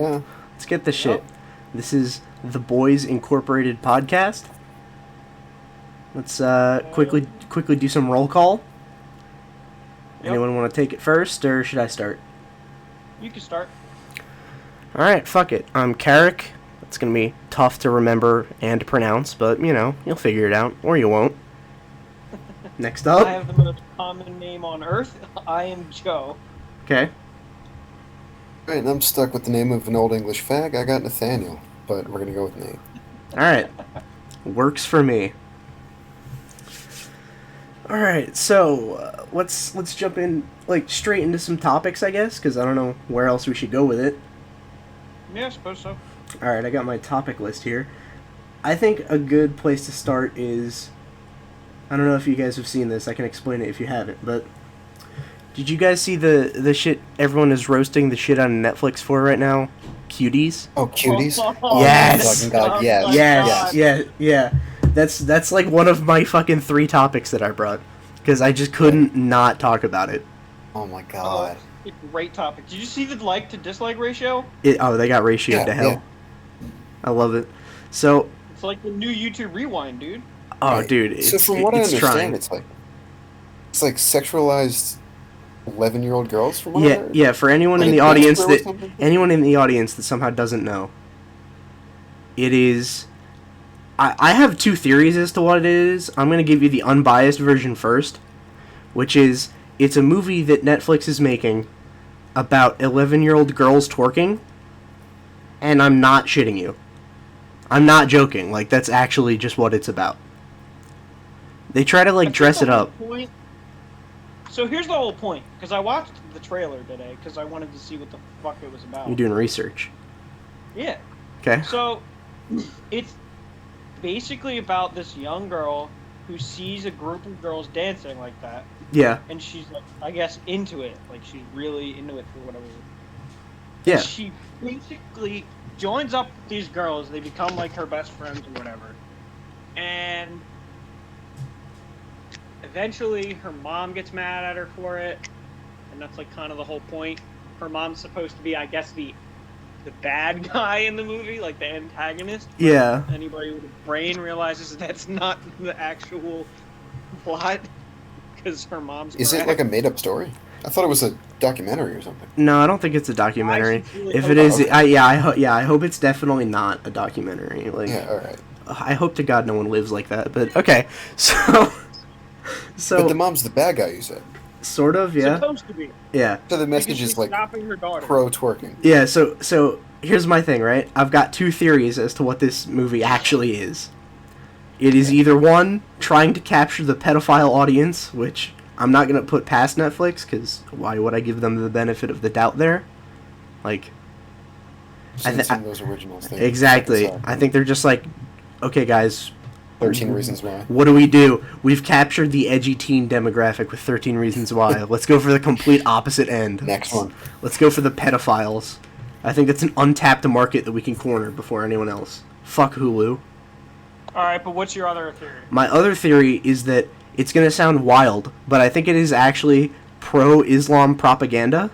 Yeah. Let's get this shit. This is the Bois Incorporated podcast. Let's quickly do some roll call. Yep. Anyone want to take it first, or should I start? You can start. All right, fuck it. I'm Carrick. It's gonna be tough to remember and pronounce, but you'll figure it out, or you won't. Next up. I have the most common name on Earth. I am Joe. Okay. Right, and I'm stuck with the name of an old English fag. I got Nathaniel, but we're gonna go with Nate. All right. Works for me. All right, so let's jump in straight into some topics, I guess, because I don't know where else we should go with it. Yeah, I suppose so. All right, I got my topic list here. I think a good place to start is, I don't know if you guys have seen this. I can explain it if you haven't, but did you guys see the shit everyone is roasting the shit on Netflix for right now? Cuties? Oh, cuties? Oh, Yes! Oh my fucking god, yes. Yes, Yes. yeah. That's like one of my fucking 3 topics that I brought, because I just couldn't not talk about it. Oh my god. Great topic. Did you see the like to dislike ratio? They got ratioed to hell. Yeah. I love it. So, It's like the new YouTube Rewind, dude. oh Right. dude, So from what I it's understand, trying. it's like sexualized 11-year-old girls from what I Yeah, heard? yeah. For anyone in Like the audience Jasper or that something? somehow doesn't know, it is. I have 2 theories as to what it is. I'm gonna give you the unbiased version first, which is it's a movie that Netflix is making about 11-year-old girls twerking, and I'm not shitting you. I'm not joking. Like, that's actually just what it's about. They try to I think dress the it whole up. point- So here's the whole point, because I watched the trailer today, because I wanted to see what the fuck it was about. You're doing research. Yeah. Okay. So, it's basically about this young girl who sees a group of girls dancing like that, Yeah. and she's like, I guess, into it. Like, she's really into it for whatever. Yeah. She basically joins up with these girls. They become like her best friends or whatever. And eventually her mom gets mad at her for it. And that's like kind of the whole point. Her mom's supposed to be, I guess, the bad guy in the movie, like the antagonist. Yeah. Anybody with a brain realizes that's not the actual plot. Because her mom's Is it correct. like a made-up story? I thought it was a documentary or something. No, I don't think it's a documentary. I sincerely If hope it is, not. I hope it's definitely not a documentary. Like, Yeah, alright. I hope to God no one lives like that. But okay, But so the mom's the bad guy, you said. sort of, yeah, supposed to be. yeah, So the Because message she's is like stopping her daughter. pro-twerking. yeah. So here's my thing, right? I've got 2 theories as to what this movie actually is. It is either one, trying to capture the pedophile audience, which I'm not gonna put past Netflix, because why would I give them the benefit of the doubt there? Like, Seen some of those originals. Things. exactly. I think they're just like, okay, guys, 13 Reasons Why. what do? We've captured the edgy teen demographic with 13 Reasons Why. Let's go for the complete opposite end. Next one. Let's go for the pedophiles. I think that's an untapped market that we can corner before anyone else. Fuck Hulu. Alright, but what's your other theory? My other theory is that it's going to sound wild, but I think it is actually pro-Islam propaganda.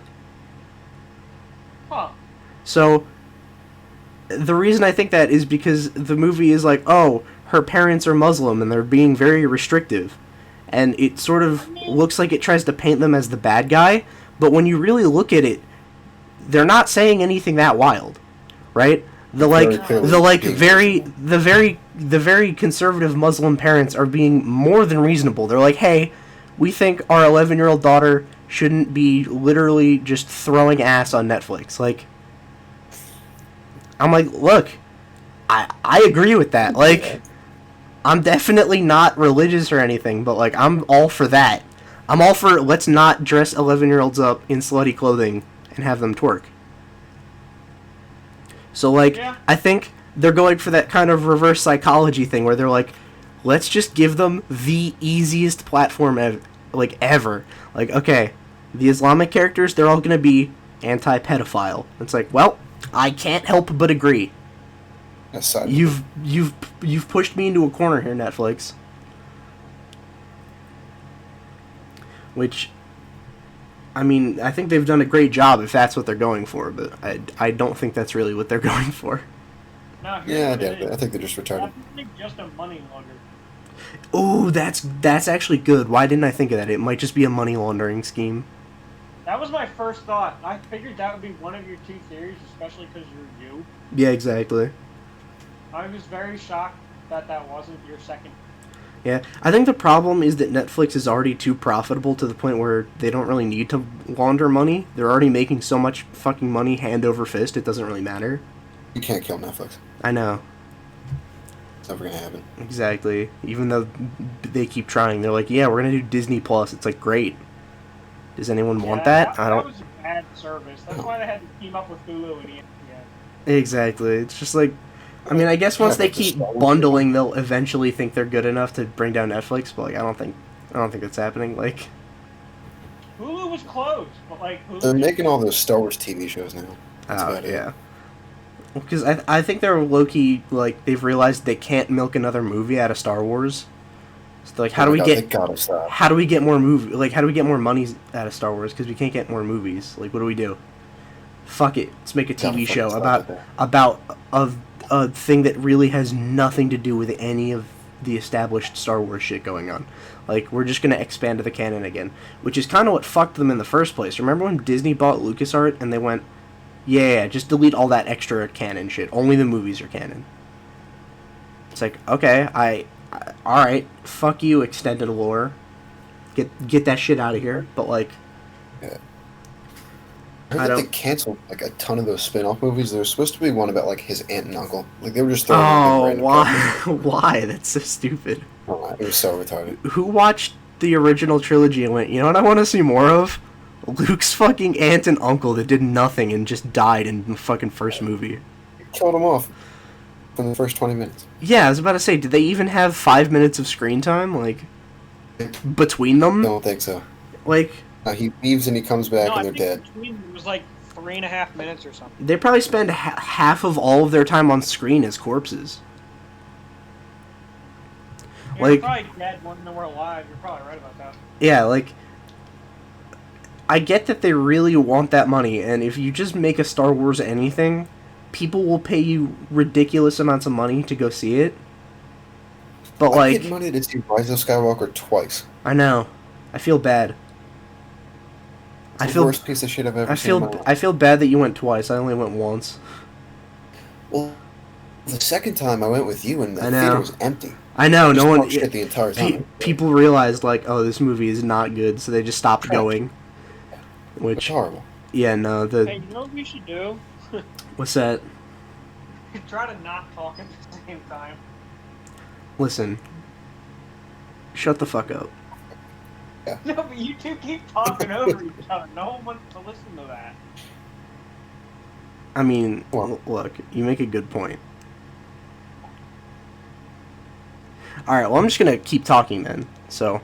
Huh. So, the reason I think that is because the movie is like, oh, her parents are Muslim and they're being very restrictive. And it sort of looks like it tries to paint them as the bad guy, but when you really look at it, they're not saying anything that wild, right? The Very clearly the very conservative Muslim parents are being more than reasonable. They're like, hey, we think our 11-year-old daughter shouldn't be literally just throwing ass on Netflix. Like, I'm like, look, I agree with that. Like, I'm definitely not religious or anything, but like, I'm all for that. I'm all for let's not dress 11-year-olds up in slutty clothing and have them twerk. So like, Yeah. I think they're going for that kind of reverse psychology thing where they're like, let's just give them the easiest platform ever. Like, okay, the Islamic characters, they're all gonna be anti-pedophile. It's like, well, I can't help but agree. Aside. You've pushed me into a corner here, Netflix. Which I mean, I think they've done a great job if that's what they're going for, but I don't think that's really what they're going for. No, here's Yeah, I what it doubt it. is. I think they're just retarded. Definitely just a money launderer. Oh, that's actually good. Why didn't I think of that? It might just be a money laundering scheme. That was my first thought. I figured that would be one of your two theories, especially because you're you. Yeah, exactly. I was very shocked that that wasn't your second. Yeah, I think the problem is that Netflix is already too profitable to the point where they don't really need to launder money. They're already making so much fucking money hand over fist, it doesn't really matter. You can't kill Netflix. I know. It's never gonna happen. Exactly. Even though they keep trying, they're like, "Yeah, we're gonna do Disney Plus." It's like, great. Does anyone want that? I That don't. was a bad service. That's why they had to team up with Hulu and ESPN. Exactly. It's just like, I mean, I guess once Yeah, they but the keep Star Wars bundling, they'll eventually think they're good enough to bring down Netflix. But like, I don't think that's happening. Like, Hulu was closed, but like Hulu. They're just- making all those Star Wars TV shows now. That's oh about it. yeah. Because I think they're low key like they've realized they can't milk another movie out of Star Wars. So they're like, how Oh do my we God, get they gotta stop. how do we get more movie like how do we get more money out of Star Wars? Because we can't get more movies. Like, what do we do? Fuck it, let's make a Gotta TV fucking show stop about with that. about a thing that really has nothing to do with any of the established Star Wars shit going on. Like, we're just gonna expand the canon again, which is kind of what fucked them in the first place. Remember when Disney bought LucasArts and they went, yeah, just delete all that extra canon shit. Only the movies are canon. It's like, okay, all right, fuck you, extended lore. Get that shit out of here. But like, Yeah. I I heard that don't- they canceled like a ton of those spin-off movies. There was supposed to be one about like his aunt and uncle. Like they were just throwing in oh, random why? characters. Why? That's so stupid. Oh, it was so retarded. Who watched the original trilogy and went, you know what I want to see more of? Luke's fucking aunt and uncle that did nothing and just died in the fucking first movie. Killed him off in the first 20 minutes. Yeah, I was about to say, did they even have 5 minutes of screen time, like, between them? Don't think so. Like, He leaves and he comes back No, I and they're think dead. between it was like 3.5 minutes or something. they probably spend half of all of their time on screen as corpses. You're Like- probably dead more than we're alive. You're probably right about that. Yeah, like, I get that they really want that money, and if you just make a Star Wars anything, people will pay you ridiculous amounts of money to go see it. But, I like, paid money to see Rise of Skywalker twice. I know. I feel bad. It's I the feel worst piece of shit I've ever seen in my life. I feel bad that you went twice. I only went once. Well, the second time I went with you and the I know. theater was empty. I know, Just no one talked shit the entire time. people realized like, oh, this movie is not good, so they just stopped going. It's Which, horrible. yeah, no, Hey, you know what we should do? what's that? Try to not talk at the same time. Listen. Shut the fuck up. No, but you two keep talking over each other. No one wants to listen to that. I mean, Well- look, you make a good point. Alright, well, I'm just gonna keep talking then. So,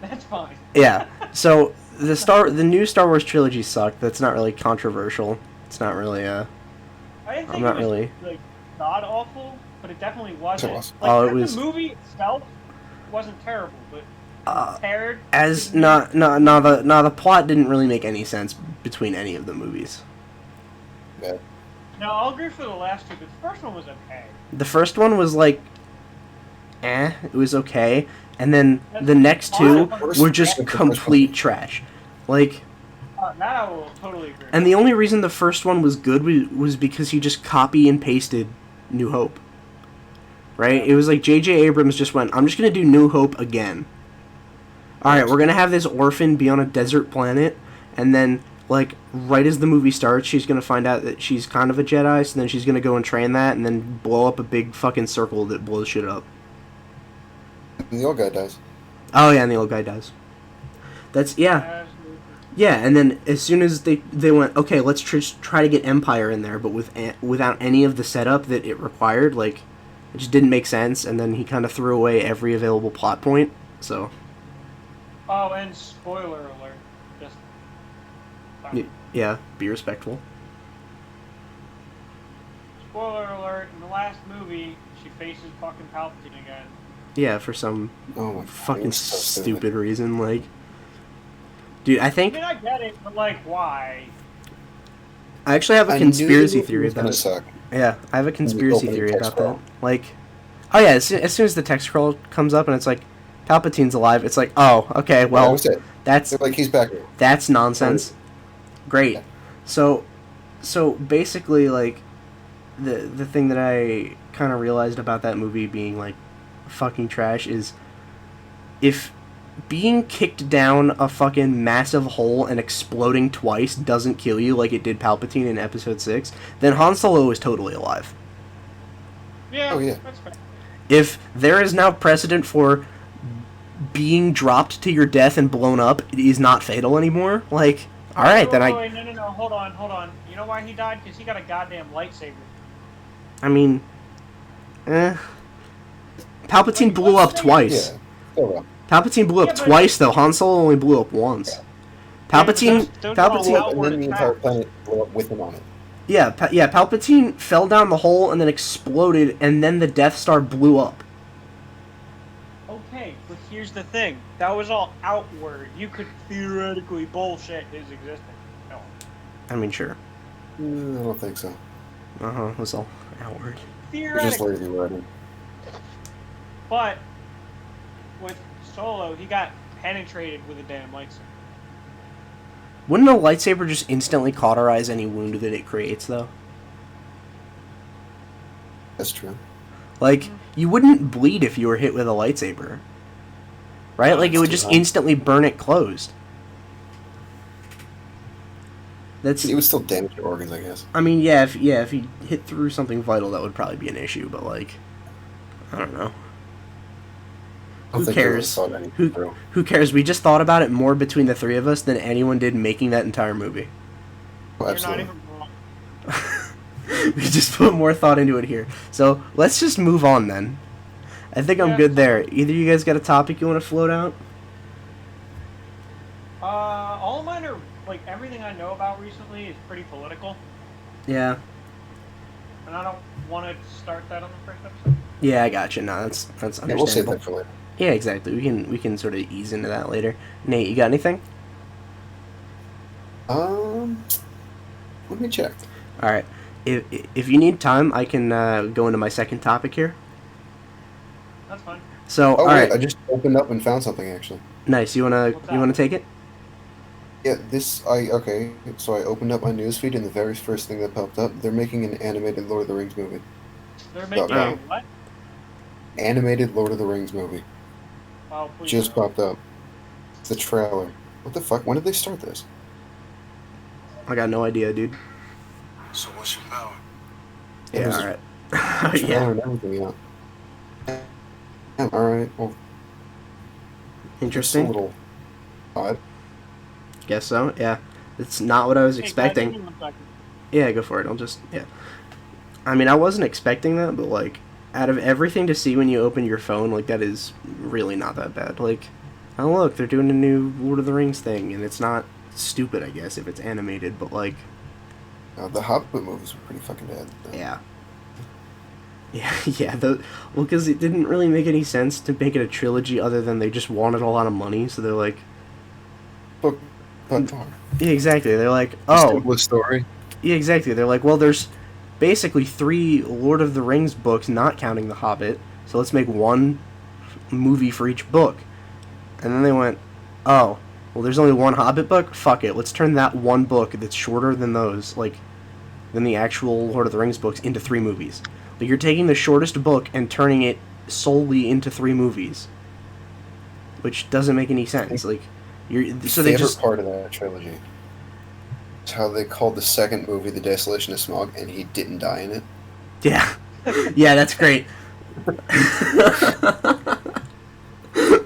That's fine. yeah. So, the new Star Wars trilogy sucked. That's not really controversial. It's not really, I didn't think I'm not it was really- like god awful, but it definitely wasn't. It was. Like, Oh, it the was- movie itself wasn't terrible, but compared as, to the plot didn't really make any sense between any of the movies. Bad. No, I'll agree for the last two, but the first one was okay. The first one was like, it was okay, and then the next two were just complete trash. Like, That I will totally agree. and the only reason the first one was good was because he just copy and pasted New Hope. Right? It was like J.J. Abrams just went, I'm just gonna do New Hope again. Alright, we're gonna have this orphan be on a desert planet, and then, like, right as the movie starts, she's gonna find out that she's kind of a Jedi, so then she's gonna go and train that, and then blow up a big fucking circle that blows shit up. And the old guy dies. Oh yeah, and the old guy does. That's, yeah. Absolutely. Yeah, and then as soon as they went, okay, let's try to get Empire in there, but without any of the setup that it required, like, it just didn't make sense, and then he kind of threw away every available plot point, so... Oh, and spoiler alert. Just. Yeah, be respectful. Spoiler alert, in the last movie, she faces fucking Palpatine again. Yeah, for some Oh my God. it fucking was so stupid reason, like... Dude, I I think mean, I get it, but like, why? I actually have a I knew conspiracy it theory was about gonna it. suck Yeah, I have a in the conspiracy opening theory text about that. scroll. Like, oh yeah, as soon as the text scroll comes up and it's like Palpatine's alive, it's like, oh, okay, Yeah, that well, was it. that's They're like, he's back here. that's For a nonsense. reason. Great. Yeah. So, basically, like, the thing that I kind of realized about that movie being like fucking trash is if being kicked down a fucking massive hole and exploding twice doesn't kill you like it did Palpatine in Episode 6, then Han Solo is totally alive. Oh Yeah, yeah. that's fair. If there is now precedent for being dropped to your death and blown up is not fatal anymore, like, alright, then Wait, no, hold on. You know why he died? Because he got a goddamn lightsaber. I mean, eh. Palpatine Like, blew let's up say- twice. Yeah. Oh well. Palpatine blew up Yeah, but- twice, though. Han Solo only blew up once. Palpatine, those are all Blew up, Palpatine, and then the entire planet blew up with him on it. yeah, Palpatine fell down the hole and then exploded, and then the Death Star blew up. Okay, but here's the thing. That was all outward. You could theoretically bullshit his existence. No. I mean, sure. I don't think so. It was all outward. You're just Theoretically. lazy writing. But with Solo, he got penetrated with a damn lightsaber. Wouldn't a lightsaber just instantly cauterize any wound that it creates, though? That's true. Like, you wouldn't bleed if you were hit with a lightsaber. Right? No, Like, it it's would too just hot. instantly burn it closed. That's... It would still damage your organs, I guess. I mean, yeah, if he hit through something vital, that would probably be an issue, but, like, I don't know. I don't Who think they really cares? thought anything through. Who cares? We just thought about it more between the three of us than anyone did making that entire movie. Oh, You're not absolutely. even wrong. We just put more thought into it here. So, let's just move on then. I think I'm Yeah. good there. Either you guys got a topic you want to float out? All of mine are, like, everything I know about recently is pretty political. Yeah. And I don't want to start that on the first episode. Yeah, I got you. No, that's Yeah, we'll save understandable. that for later. Yeah, exactly. We can sort of ease into that later. Nate, you got anything? Let me check. All right. If you need time, I can go into my second topic here. That's fine. So, Oh all wait, right, I just opened up and found something actually. nice. What's You that? wanna take it? Yeah, okay. So I opened up my newsfeed and the very first thing that popped up, they're making an animated Lord of the Rings movie. They're making Okay. a what? Animated Lord of the Rings movie. Oh, please. Just no. popped up. The trailer. What the fuck? When did they start this? I got no idea, dude. So what's your power? It Yeah, was all right. Trailer Yeah, and everything, yeah. Yeah, alright. Well, it's a interesting. little odd. Guess so. Yeah, it's not what I was Hey, guys, expecting. give me 1 second. Yeah, go for it. I'll just yeah. I mean, I wasn't expecting that, but like, out of everything to see when you open your phone, like that is really not that bad. Like, oh look, they're doing a new Lord of the Rings thing, and it's not stupid, I guess, if it's animated, but like, The Hobbit movies were pretty fucking bad. though. yeah. Yeah, yeah. Well, because it didn't really make any sense to make it a trilogy, other than they just wanted a lot of money, so they're like, But far. yeah, exactly. They're like, Oh. oh, Story. yeah, exactly. They're like, well, there's basically 3 Lord of the Rings books, not counting The Hobbit, so let's make one movie for each book. And then they went, oh, well, there's only one Hobbit book? Fuck it, let's turn that one book that's shorter than those, like, than the actual Lord of the Rings books into 3 movies. Like, you're taking the shortest book and turning it solely into 3 movies. Which doesn't make any sense. Like, so they Favorite just... part of that trilogy is how they called the second movie The Desolation of Smaug, and he didn't die in it. Yeah. Yeah, that's great.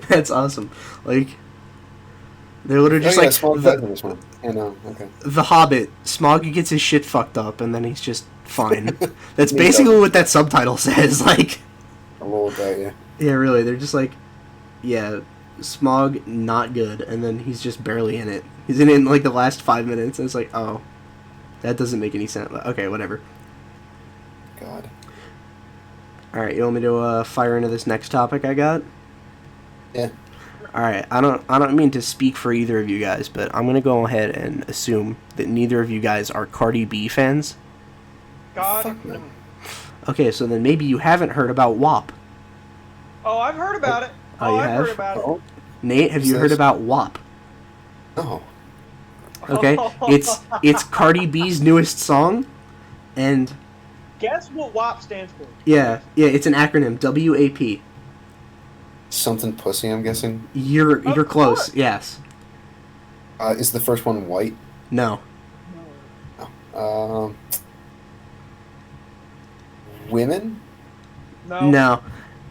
That's awesome. Like, they're literally just like Smaug died in this one. I know. Okay. the Hobbit. Smaug gets his shit fucked up, and then he's just fine. That's Me basically too. what that subtitle says. Like, A little bit, yeah. yeah, really. They're just like, yeah, Smaug not good, and then he's just barely in it. He's in it in like the last 5 minutes, and it's like, oh, that doesn't make any sense. But okay, whatever. God. All right, you want me to fire into this next topic I got? Yeah. All right, I don't mean to speak for either of you guys, but I'm gonna go ahead and assume that neither of you guys are Cardi B fans. God, Fuck no. no. Okay, so then maybe you haven't heard about WAP. Oh, I've heard about it. Oh, you I've have? heard about it. Oh, Nate, have What's you heard this? about WAP? no. Okay, it's Cardi B's newest song, and Guess what WAP stands for? yeah, it's an acronym, WAP. Something pussy, I'm guessing. You're Of close. course. Yes. Is the first one white? No. Um, women? No.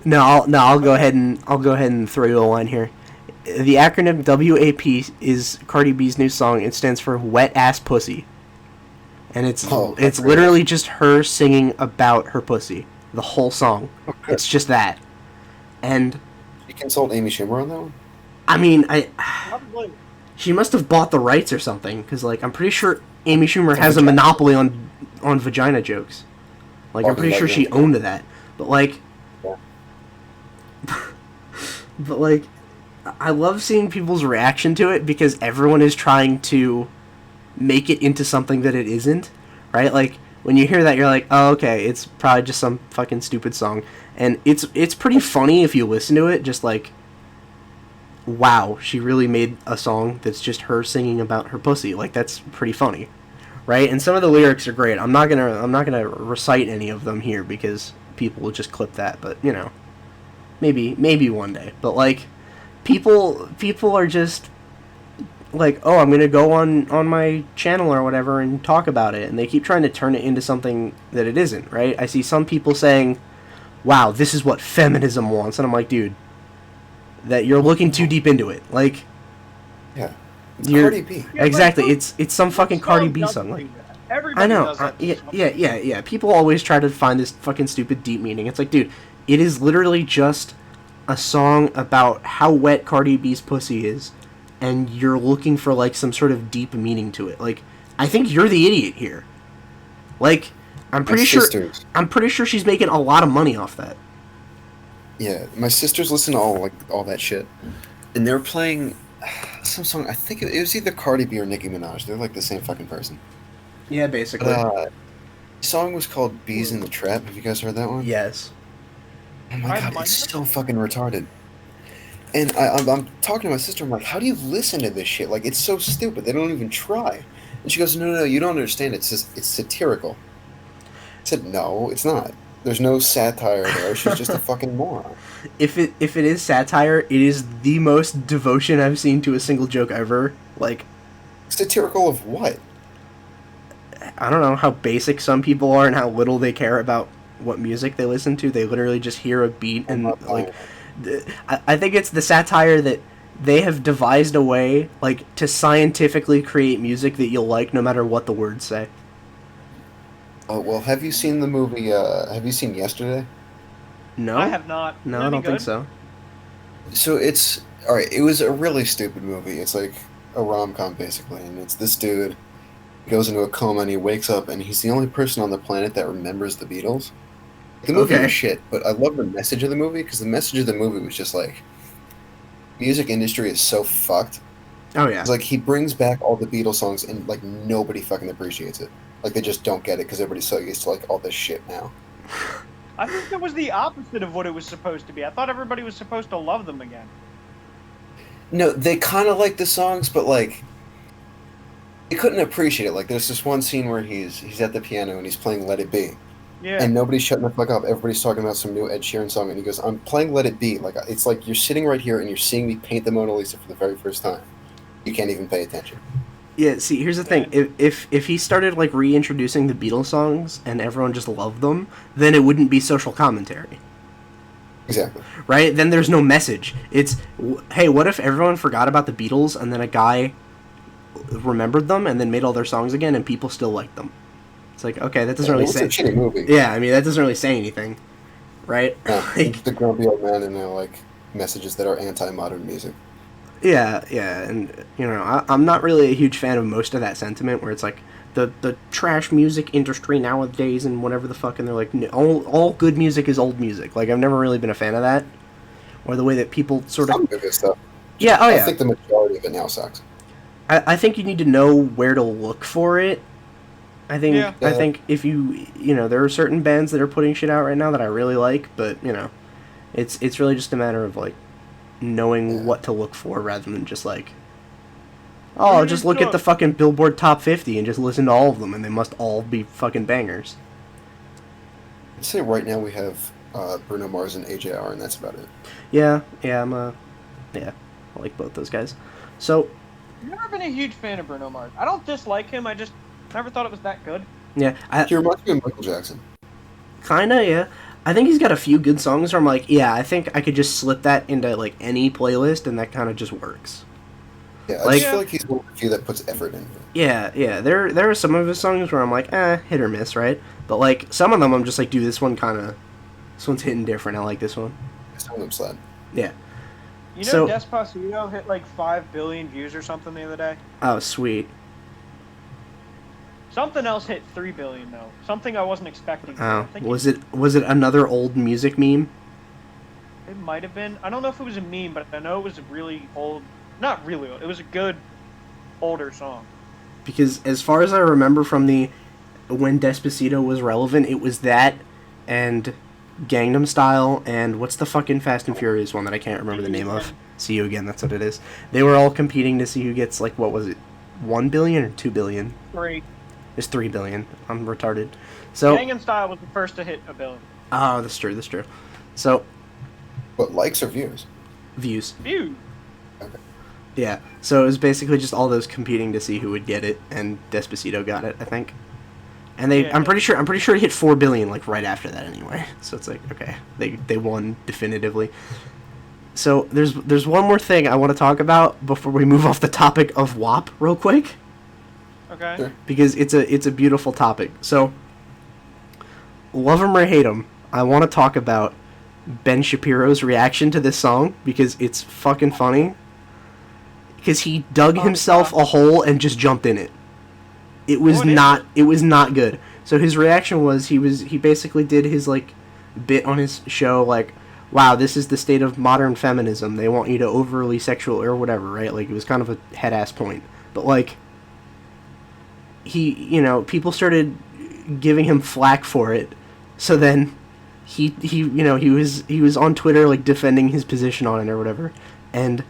I'll go ahead and throw you a line here. The acronym WAP is Cardi B's new song. It stands for Wet Ass Pussy, and it's that's literally just her singing about her pussy. The whole song. Okay. It's just that, and You consult Amy Schumer on that one? I mean, Probably. she must have bought the rights or something, because like I'm pretty sure Amy Schumer has a vagina monopoly on vagina jokes. Like I'm Oh, pretty yeah, sure yeah, she yeah. owned that, but like, Yeah. but like, I love seeing people's reaction to it because everyone is trying to make it into something that it isn't, right? Like when you hear that, you're like, oh, okay, it's probably just some fucking stupid song, and it's pretty funny if you listen to it. Just like, wow, she really made a song that's just her singing about her pussy. Like that's pretty funny, right? And some of the lyrics are great. I'm not gonna recite any of them here because people will just clip that. But you know, maybe one day. But like, people are just like, oh, I'm gonna go on my channel or whatever and talk about it, and they keep trying to turn it into something that it isn't, right? I see some people saying, wow, this is what feminism wants, and I'm like, dude, that you're looking too deep into it. Like, Yeah. It's you're Cardi B. Yeah, exactly, like, it's some fucking Cardi B song. Like, Everybody I know, does that. yeah. People always try to find this fucking stupid deep meaning. It's like, dude, it is literally just a song about how wet Cardi B's pussy is, and you're looking for like some sort of deep meaning to it. Like, I think you're the idiot here. Like, I'm My pretty sure sisters. I'm pretty sure she's making a lot of money off that. Yeah, my sisters listen to all that shit, and they're playing some song. I think it was either Cardi B or Nicki Minaj. They're like the same fucking person. Yeah, basically. The song was called "Bees in the Trap." Have you guys heard that one? Yes. Oh my god, it's so fucking retarded. And I'm talking to my sister. I'm like, how do you listen to this shit? Like, it's so stupid. They don't even try. And she goes, no, you don't understand. It's satirical. I said, no, it's not. There's no satire there. She's just a fucking moron. If it is satire, it is the most devotion I've seen to a single joke ever. Like, Satirical of what? I don't know how basic some people are and how little they care about what music they listen to. They literally just hear a beat and like. I think it's the satire that they have devised a way like to scientifically create music that you'll like no matter what the words say. Oh well, have you seen the movie? Have you seen Yesterday? No, I have not. No, Is it I any don't think good? so. So it's all right. It was a really stupid movie. It's like a rom-com basically, and it's this dude goes into a coma and he wakes up and he's the only person on the planet that remembers the Beatles. The movie Okay. was shit, but I love the message of the movie because the message of the movie was just like, music industry is so fucked. Oh yeah. It's like he brings back all the Beatles songs and like nobody fucking appreciates it. Like they just don't get it because everybody's so used to like all this shit now. I think that was the opposite of what it was supposed to be. I thought everybody was supposed to love them again. No, they kind of like the songs, but like they couldn't appreciate it. Like there's this one scene where he's at the piano and he's playing "Let It Be," Yeah. and nobody's shutting the fuck up. Everybody's talking about some new Ed Sheeran song, and he goes, "I'm playing Let It Be." Like it's like you're sitting right here and you're seeing me paint the Mona Lisa for the very first time. You can't even pay attention. Yeah, see, here's the thing. If he started like reintroducing the Beatles songs and everyone just loved them, then it wouldn't be social commentary. Exactly. Right? Then there's no message. It's hey, what if everyone forgot about the Beatles and then a guy remembered them and then made all their songs again and people still liked them? It's like, okay, that doesn't Yeah, really it's say. a shitty movie. Yeah, I mean that doesn't really say anything, right? Yeah, Like, the grumpy old man and like messages that are anti-modern music. yeah, and you know, I'm not really a huge fan of most of that sentiment where it's like the trash music industry nowadays and whatever the fuck, and they're like, all good music is old music. Like I've never really been a fan of that, or the way that people sort of Some good stuff. Yeah, oh I yeah. think the majority of it now sucks. I think you need to know where to look for it. I think Yeah. I think if you know, there are certain bands that are putting shit out right now that I really like, but you know, it's really just a matter of like knowing Yeah. what to look for rather than just like, What oh, are just you look at the doing? fucking Billboard Top 50 and just listen to all of them and they must all be fucking bangers. I'd say right now we have Bruno Mars and AJR, and that's about it. Yeah, yeah, yeah, I like both those guys. So, I've never been a huge fan of Bruno Mars. I don't dislike him. I just never thought it was that good. yeah, He reminds me of Michael Jackson. kinda, yeah. I think he's got a few good songs where I'm like, yeah, I think I could just slip that into like any playlist and that kind of just works. Yeah, I Like- just feel like he's one of the few that puts effort into it. Yeah, yeah. There are some of his songs where I'm like, hit or miss, right? But like some of them, I'm just like, dude, this one's hitting different. I like this one. Some of them slide. Yeah. You know, So- Despacito hit like 5 billion views or something the other day. Oh, sweet. Something else hit 3 billion though. Something I wasn't expecting. I Oh, think was it another old music meme? It might have been. I don't know if it was a meme, but I know it was a really old. Not really old. It was a good older song. Because as far as I remember from the when Despacito was relevant, it was that and Gangnam Style and what's the fucking Fast and Furious one that I can't remember the name of. See You Again, that's what it is. They were all competing to see who gets like what was it? 1 billion or 2 billion? 3. It's 3 billion. I'm retarded. So Gangnam Style was the first to hit 1 billion. oh, that's true. That's true. So But likes or views? views. Views. Yeah. So it was basically just all those competing to see who would get it, and Despacito got it, I think. And they, Yeah, I'm yeah. pretty sure it hit 4 billion like right after that anyway. So it's like okay, they won definitively. So there's one more thing I want to talk about before we move off the topic of WAP real quick, Okay. Sure. because it's a beautiful topic. So love him or hate him, I want to talk about Ben Shapiro's reaction to this song because it's fucking funny. Because he dug Oh, himself yeah. a hole and just jumped in it. It was What is not good. So his reaction was he basically did his like bit on his show like, wow, this is the state of modern feminism. They want you to overly sexual or whatever, right? Like it was kind of a head ass point. But like he, you know, people started giving him flack for it. So then he you know, he was on Twitter like defending his position on it or whatever. And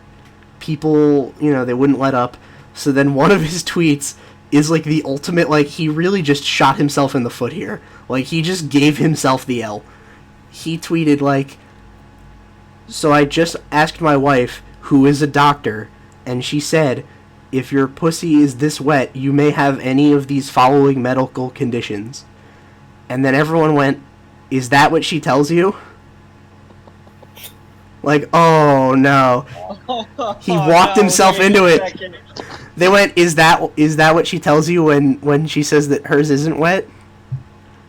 people, you know, they wouldn't let up. So then one of his tweets is like the ultimate, like he really just shot himself in the foot here. Like he just gave himself the L. He tweeted like, so I just asked my wife, who is a doctor, and she said, if your pussy is this wet, you may have any of these following medical conditions. And then everyone went, is that what she tells you? Like, oh no. He walked himself into it. They went, is that what she tells you when she says that hers isn't wet?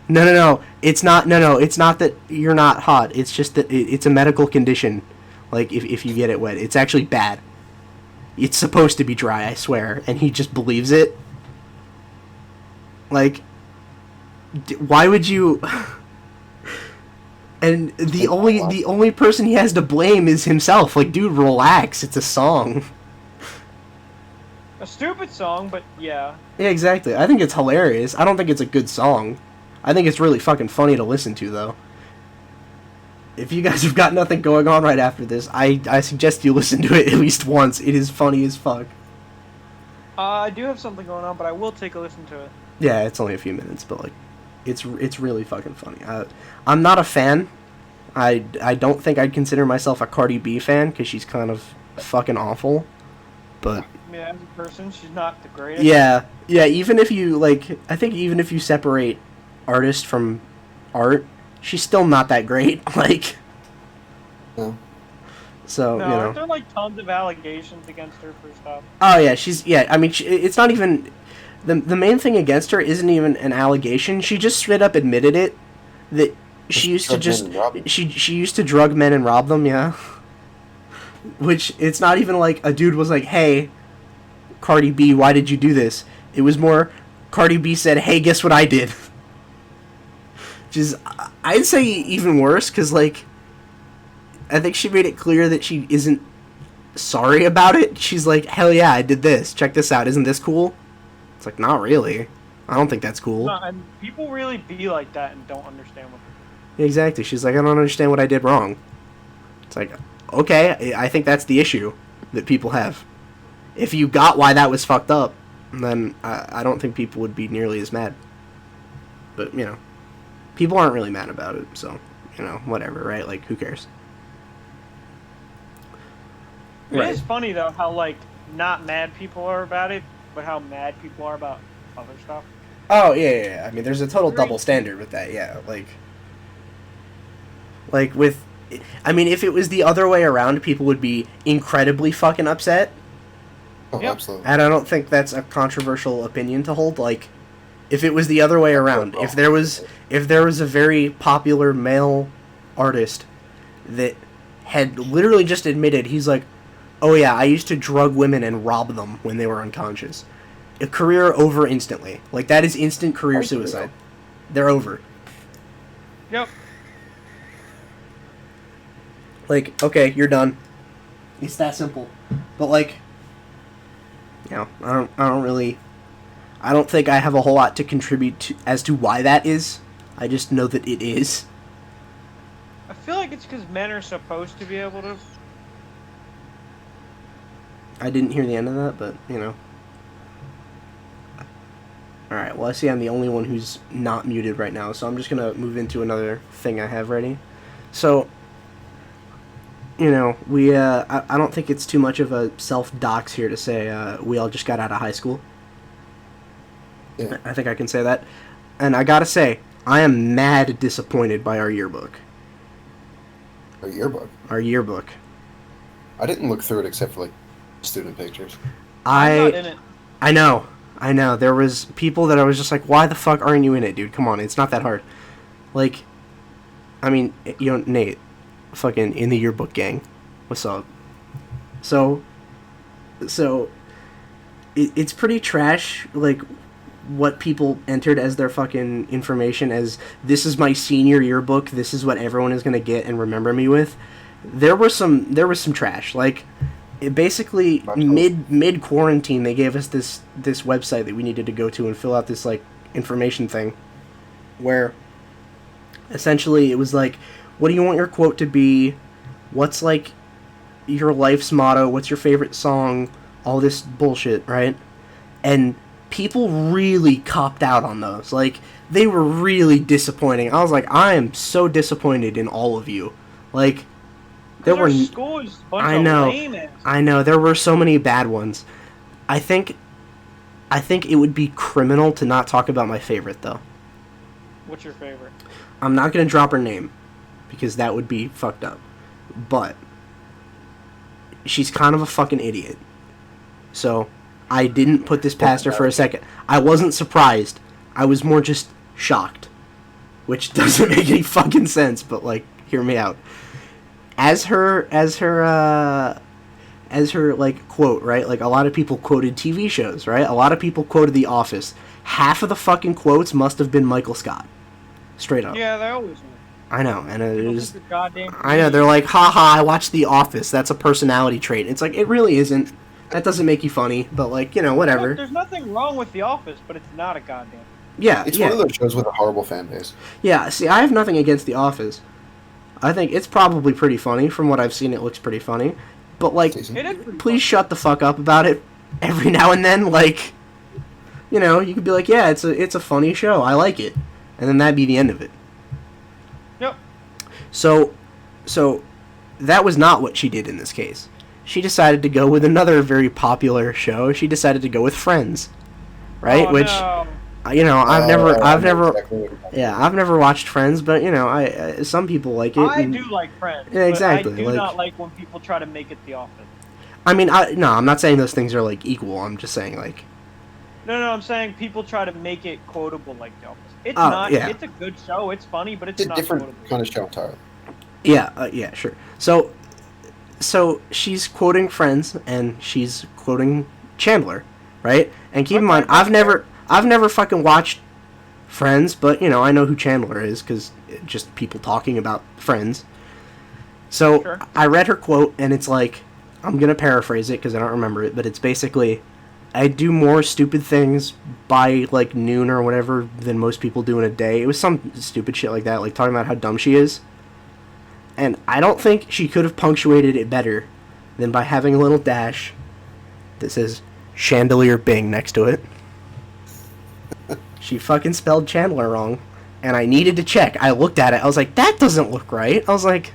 No. It's not. No. It's not that you're not hot. It's just that it's a medical condition. Like if you get it wet, it's actually bad. It's supposed to be dry, I swear. And he just believes it. Like, why would you? And the only person he has to blame is himself. Like, dude, relax. It's a song. A stupid song, but yeah. Yeah, exactly. I think it's hilarious. I don't think it's a good song. I think it's really fucking funny to listen to, though. If you guys have got nothing going on right after this, I suggest you listen to it at least once. It is funny as fuck. I do have something going on, but I will take a listen to it. Yeah, it's only a few minutes, but like, it's really fucking funny. I'm not a fan. I don't think I'd consider myself a Cardi B fan because she's kind of fucking awful. But Yeah, as a person, she's not the greatest. yeah. Even if you like, I think even if you separate artist from art, she's still not that great. Like, No. so No, you know. aren't there like tons of allegations against her for stuff? Oh yeah. I mean, it's not even the main thing against her isn't even an allegation. She just straight up admitted it that she used to Drug just men and rob them. she used to drug men and rob them. Yeah. Which it's not even like a dude was like, "Hey, Cardi B, why did you do this?" It was more Cardi B said, "Hey, guess what I did." Which is, I'd say even worse because like, I think she made it clear that she isn't sorry about it. She's like, hell yeah, I did this. Check this out. Isn't this cool? It's like, not really. I don't think that's cool. No, and people really be like that and don't understand what they're Exactly. She's like, I don't understand what I did wrong. It's like, okay, I think that's the issue that people have. If you got why that was fucked up, then I don't think people would be nearly as mad. But, you know, people aren't really mad about it, so, you know, whatever, right? Like, who cares? It is funny though how like not mad people are about it, but how mad people are about other stuff. Oh, yeah. I mean, there's a total double standard with that, yeah. Like with... I mean, if it was the other way around, people would be incredibly fucking upset. Oh, Yep. absolutely. And I don't think that's a controversial opinion to hold. Like, if it was the other way around, if there was a very popular male artist that had literally just admitted, he's like, oh yeah, I used to drug women and rob them when they were unconscious. A career over instantly. Like, that is instant career suicide. They're over. Yep. Like, okay, you're done. It's that simple. But like, you know, I don't think I have a whole lot to contribute to as to why that is. I just know that it is. I feel like it's because men are supposed to be able to. I didn't hear the end of that, but, you know. Alright, well, I see I'm the only one who's not muted right now, so I'm just gonna move into another thing I have ready. So, you know, I don't think it's too much of a self-dox here to say we all just got out of high school. Yeah. I think I can say that. And I gotta say, I am mad disappointed by our yearbook. A yearbook. Our yearbook. I didn't look through it except for like student pictures. I'm not in it. I know. There was people that I was just like, why the fuck aren't you in it, dude? Come on, it's not that hard. Like, I mean, you know, Nate, fucking in the yearbook gang. What's up? So it's pretty trash, like, what people entered as their fucking information as, this is my senior yearbook, this is what everyone is gonna get and remember me with. There was some trash. Like, it basically, mid quarantine, they gave us this website that we needed to go to and fill out this, like, information thing, where essentially it was like, what do you want your quote to be? What's, like, your life's motto? What's your favorite song? All this bullshit, right? And people really copped out on those. Like, they were really disappointing. I was like, I am so disappointed in all of you. Like, there were... school is a bunch of lame ass. I know, there were so many bad ones. I think it would be criminal to not talk about my favorite, though. What's your favorite? I'm not going to drop her name, because that would be fucked up. But she's kind of a fucking idiot. So, I didn't put this past her for a second. I wasn't surprised. I was more just shocked. Which doesn't make any fucking sense, but, like, hear me out. As her like quote, right? Like, a lot of people quoted TV shows, right? A lot of people quoted The Office. Half of the fucking quotes must have been Michael Scott. Straight up. Yeah, they always were. I know, and it was... Goddamn I know, they're like, haha, I watched The Office. That's a personality trait. It's like, it really isn't. That doesn't make you funny, but, like, you know, whatever. There's nothing wrong with The Office, but it's not a goddamn. Yeah, It's yeah. one of those shows with a horrible fan base. Yeah, see, I have nothing against The Office. I think it's probably pretty funny. From what I've seen, it looks pretty funny. But, like, Season. It is pretty please shut the fuck up about it every now and then. Like, you know, you could be like, yeah, it's a funny show. I like it. And then that'd be the end of it. Yep. So that was not what she did in this case. She decided to go with another very popular show. She decided to go with Friends. Right? Oh, Which, no. you know, I've never Exactly what you're talking Yeah, I've never watched Friends, but, you know, I some people like it. I and- do like Friends. Yeah, exactly, But I do like- not like when people try to make it The Office. I mean, I'm not saying those things are, like, equal. I'm just saying, like... No, I'm saying people try to make it quotable like The Office. It's Oh, not. yeah. It's a good show. It's funny, but it's It's a not different quotable. kind of show entirely. Yeah, sure. So she's quoting Friends, and she's quoting Chandler, right? And keep in mind, I've never fucking watched Friends, but, you know, I know who Chandler is, because just people talking about Friends. So Sure. I read her quote, and it's like, I'm gonna paraphrase it because I don't remember it, but it's basically, I do more stupid things by like noon or whatever than most people do in a day. It was some stupid shit like that, like talking about how dumb she is. And I don't think she could have punctuated it better than by having a little dash that says Chandelier Bing next to it. She fucking spelled Chandler wrong. And I needed to check. I looked at it. I was like, that doesn't look right. I was like,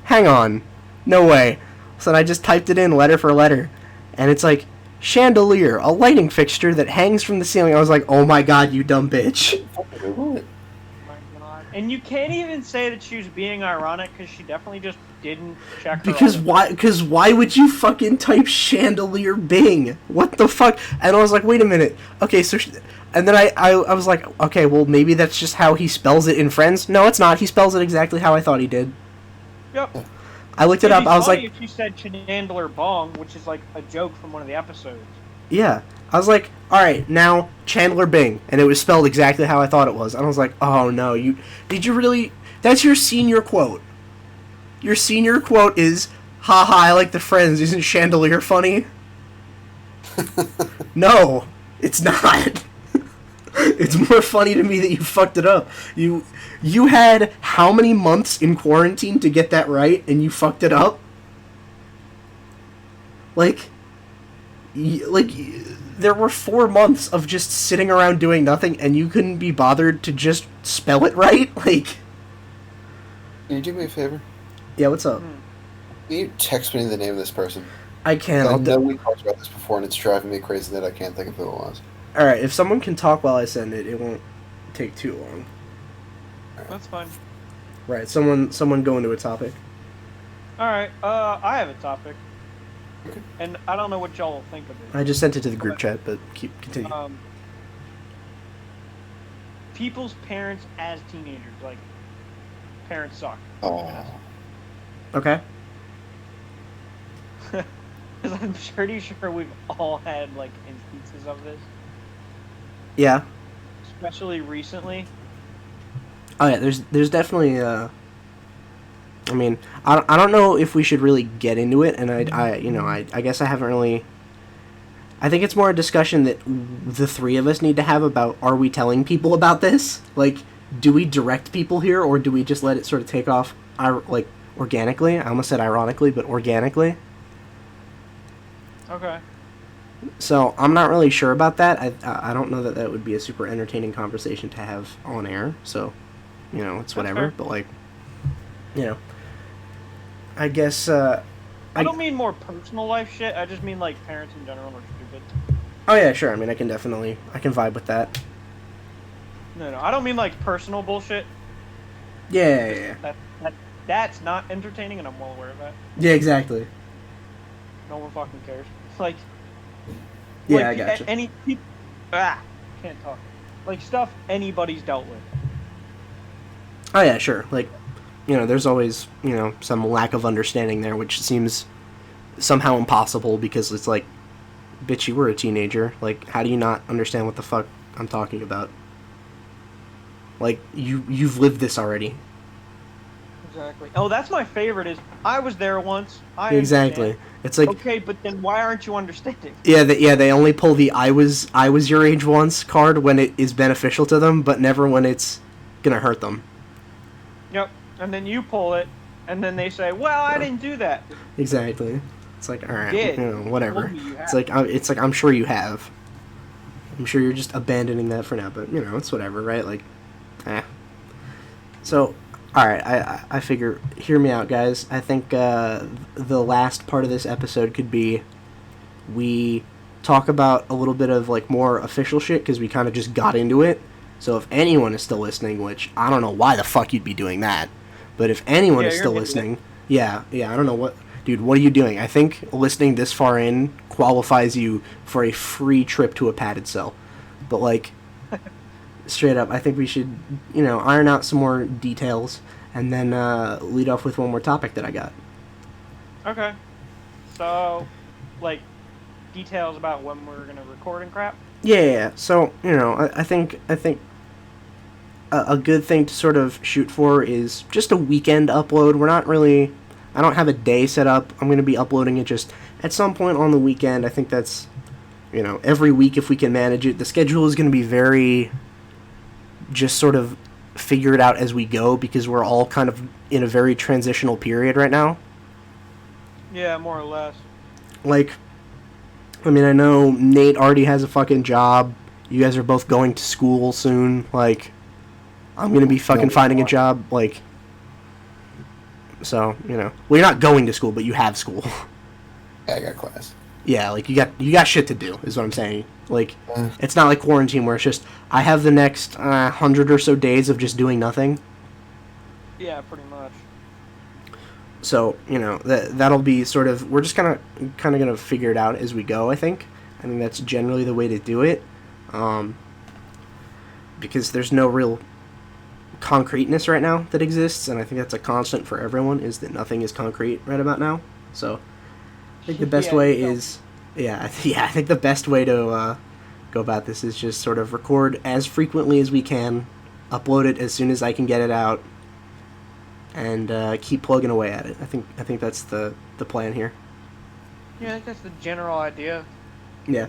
hang on. No way. So I just typed it in letter for letter. And it's like, chandelier, a lighting fixture that hangs from the ceiling. I was like, oh my god, you dumb bitch. And you can't even say that she was being ironic because she definitely just didn't check her. Because why would you fucking type chandelier Bing? What the fuck? And I was like, wait a minute. Okay, so... And then I was like, okay, well, maybe that's just how he spells it in Friends. No, it's not. He spells it exactly how I thought he did. Yep. I looked it up. I was like... if you said Chandler Bong, which is like a joke from one of the episodes. Yeah. I was like, alright, now Chandler Bing. And it was spelled exactly how I thought it was. And I was like, oh no, did you really... That's your senior quote. Your senior quote is, haha, I like the Friends, isn't chandelier funny? No, it's not. It's more funny to me that you fucked it up. You had how many months in quarantine to get that right, and you fucked it up? There were 4 months of just sitting around doing nothing, and you couldn't be bothered to just spell it right? Like... Can you do me a favor? Yeah, what's up? Can you text me the name of this person? I can. I know we talked about this before, and it's driving me crazy that I can't think of who it was. Alright, if someone can talk while I send it, it won't take too long. That's fine. Right, someone go into a topic. Alright, I have a topic. And I don't know what y'all will think of it. I just sent it to the group chat, but continue. People's parents as teenagers, like, parents suck. Oh. Okay. Because I'm pretty sure we've all had, like, instances of this. Yeah. Especially recently. Oh yeah, there's definitely I mean, I don't know if we should really get into it, and I guess I haven't really... I think it's more a discussion that the three of us need to have about, are we telling people about this? Like, do we direct people here, or do we just let it sort of take off, like, organically? I almost said ironically, but organically. Okay. So, I'm not really sure about that. I don't know that that would be a super entertaining conversation to have on air, so, it's whatever, but, like, I guess, I don't mean more personal life shit, I just mean, like, parents in general are stupid. Oh yeah, sure, I mean, I can vibe with that. No, I don't mean, like, personal bullshit. Yeah. That's not entertaining, and I'm well aware of that. Yeah, exactly. No one fucking cares. Like... Yeah, I gotcha. Can't talk. Like, stuff anybody's dealt with. Oh yeah, sure, like... there's always, some lack of understanding there, which seems somehow impossible because it's like, bitch, you were a teenager. Like, how do you not understand what the fuck I'm talking about? Like, you've lived this already. Exactly. Oh, that's my favorite is, I was there once. Exactly. Understand. It's like... Okay, but then why aren't you understanding? Yeah, they only pull the I was your age once card when it is beneficial to them, but never when it's gonna hurt them. Yep. And then you pull it, and then they say, "Well, I didn't do that." Exactly. It's like, all right, whatever. It's like I'm sure you have. I'm sure you're just abandoning that for now, but it's whatever, right? Like, So, all right, I figure. Hear me out, guys. I think the last part of this episode could be we talk about a little bit of like more official shit because we kind of just got into it. So if anyone is still listening, which I don't know why the fuck you'd be doing that. But if anyone is still listening, I don't know what... Dude, what are you doing? I think listening this far in qualifies you for a free trip to a padded cell. But, like, straight up, I think we should, iron out some more details and then lead off with one more topic that I got. Okay. So, like, details about when we're going to record and crap? Yeah. So, I think a good thing to sort of shoot for is just a weekend upload. We're not really I don't have a day set up. I'm going to be uploading it just at some point on the weekend. I think that's, every week if we can manage it. The schedule is going to be very just sort of figure it out as we go because we're all kind of in a very transitional period right now. Yeah, more or less. Like, I mean, I know Nate already has a fucking job. You guys are both going to school soon. Like, I'm going to be fucking finding a job. Like, so, well, you're not going to school, but you have school. Yeah, I got class. Yeah, like, you got shit to do, is what I'm saying. Like, it's not like quarantine where it's just, I have the next 100 or so days of just doing nothing. Yeah, pretty much. So, that'll be sort of, we're just kind of going to figure it out as we go, I think. I think that's generally the way to do it. Because there's no real concreteness right now that exists, and I think that's a constant for everyone, is that nothing is concrete right about now. So, I think the best way is, I think the best way to go about this is just sort of record as frequently as we can, upload it as soon as I can get it out, and keep plugging away at it. I think that's the plan here. Yeah, I think that's the general idea. Yeah.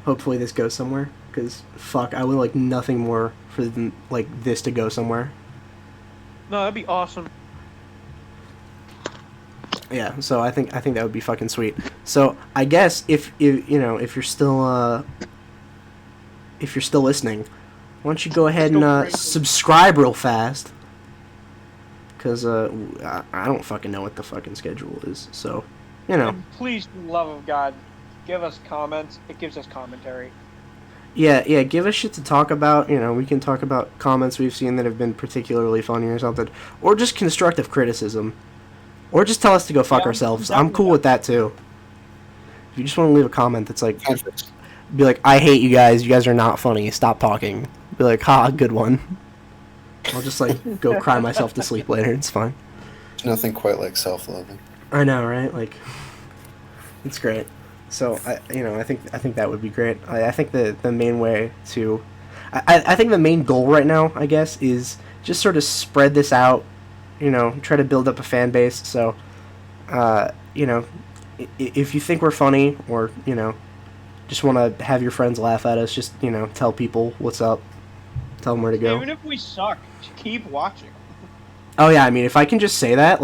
Hopefully this goes somewhere, because fuck, I would like nothing more for this to go somewhere. No, that'd be awesome. Yeah, so I think that would be fucking sweet. So I guess if you're still listening, why don't you go ahead and subscribe real fast? Because I don't fucking know what the fucking schedule is. So, And please, for the love of God, give us comments. It gives us commentary. Yeah, give us shit to talk about. We can talk about comments we've seen that have been particularly funny or something. Or just constructive criticism. Or just tell us to go fuck ourselves. I'm cool with that, too. If you just want to leave a comment that's like... Be like, I hate you guys are not funny, stop talking. Be like, ha, good one. I'll just, go cry myself to sleep later, it's fine. There's nothing quite like self-loving. I know, right? Like, it's great. So, I think that would be great. I think the main way to... I think the main goal right now, I guess, is just sort of spread this out, try to build up a fan base. So, if you think we're funny or, just want to have your friends laugh at us, just, tell people what's up. Tell them where to go. Even if we suck, just keep watching. Oh, yeah, I mean, if I can just say that,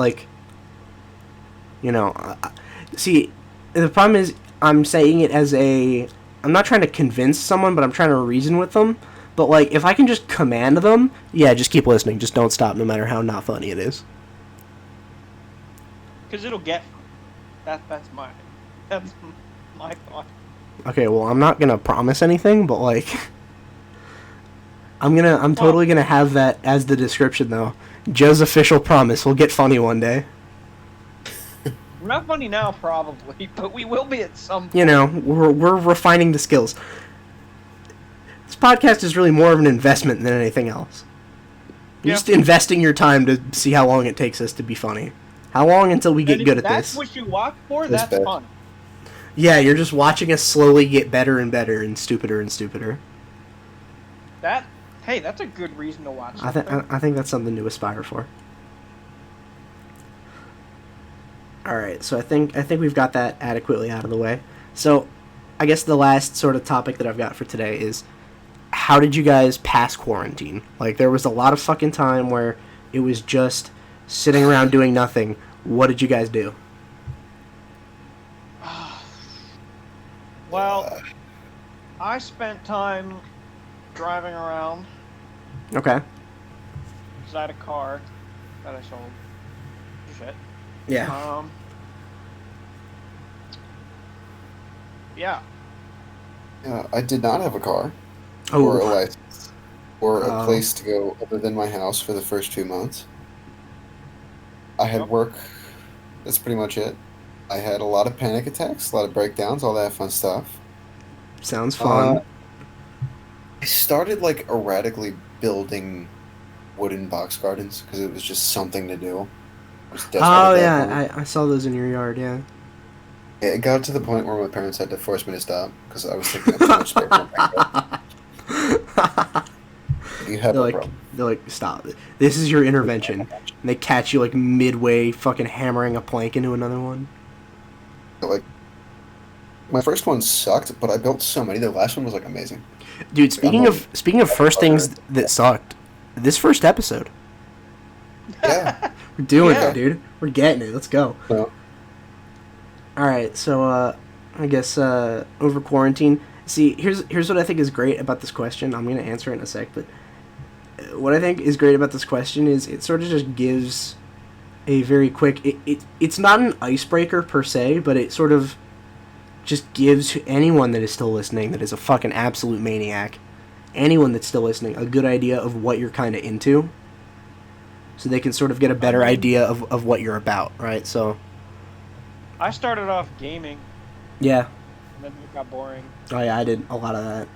see, the problem is I'm saying it as I'm not trying to convince someone, but I'm trying to reason with them. But, if I can just command them, yeah, just keep listening. Just don't stop no matter how not funny it is. Because it'll get... That's my thought. Okay, well, I'm not gonna promise anything, but, I'm totally gonna have that as the description, though. Joe's official promise, we'll get funny one day. We're not funny now, probably, but we will be at some point. We're refining the skills. This podcast is really more of an investment than anything else. You're just investing your time to see how long it takes us to be funny. How long until we get good at this? That's what you watch for? That's fun. Yeah, you're just watching us slowly get better and better and stupider and stupider. Hey, that's a good reason to watch. I think that's something to aspire for. All right, so I think we've got that adequately out of the way. So, I guess the last sort of topic that I've got for today is, how did you guys pass quarantine? There was a lot of fucking time where it was just sitting around doing nothing. What did you guys do? Well, I spent time driving around. Okay. Because I had a car that I sold. Shit. Yeah. Yeah. Yeah, I did not have a car. Oh. Or a license. Or a place to go other than my house for the first 2 months. I had work. That's pretty much it. I had a lot of panic attacks, a lot of breakdowns, all that fun stuff. Sounds fun. I started erratically building wooden box gardens because it was just something to do. Oh yeah, I saw those in your yard. Yeah. It got to the point where my parents had to force me to stop because I was taking up too much space. You have They're a like, problem. stop. This is your intervention. And they catch you like midway, fucking hammering a plank into another one. Like, my first one sucked, but I built so many. The last one was like amazing. Dude, Like, I'm speaking of first things that sucked, this first episode, Yeah. we're doing Yeah. it, dude. We're getting it. Let's go. So, All right, so I guess over quarantine. See, here's what I think is great about this question. I'm gonna answer it in a sec, but what I think is great about this question is it sort of just gives a very quick. It's not an icebreaker per se, but it sort of just gives anyone that is still listening, that is a fucking absolute maniac, anyone that's still listening, a good idea of what you're kind of into, so they can sort of get a better idea of what you're about, right? So I started off gaming, yeah. and then it got boring. Oh yeah, I did a lot of that.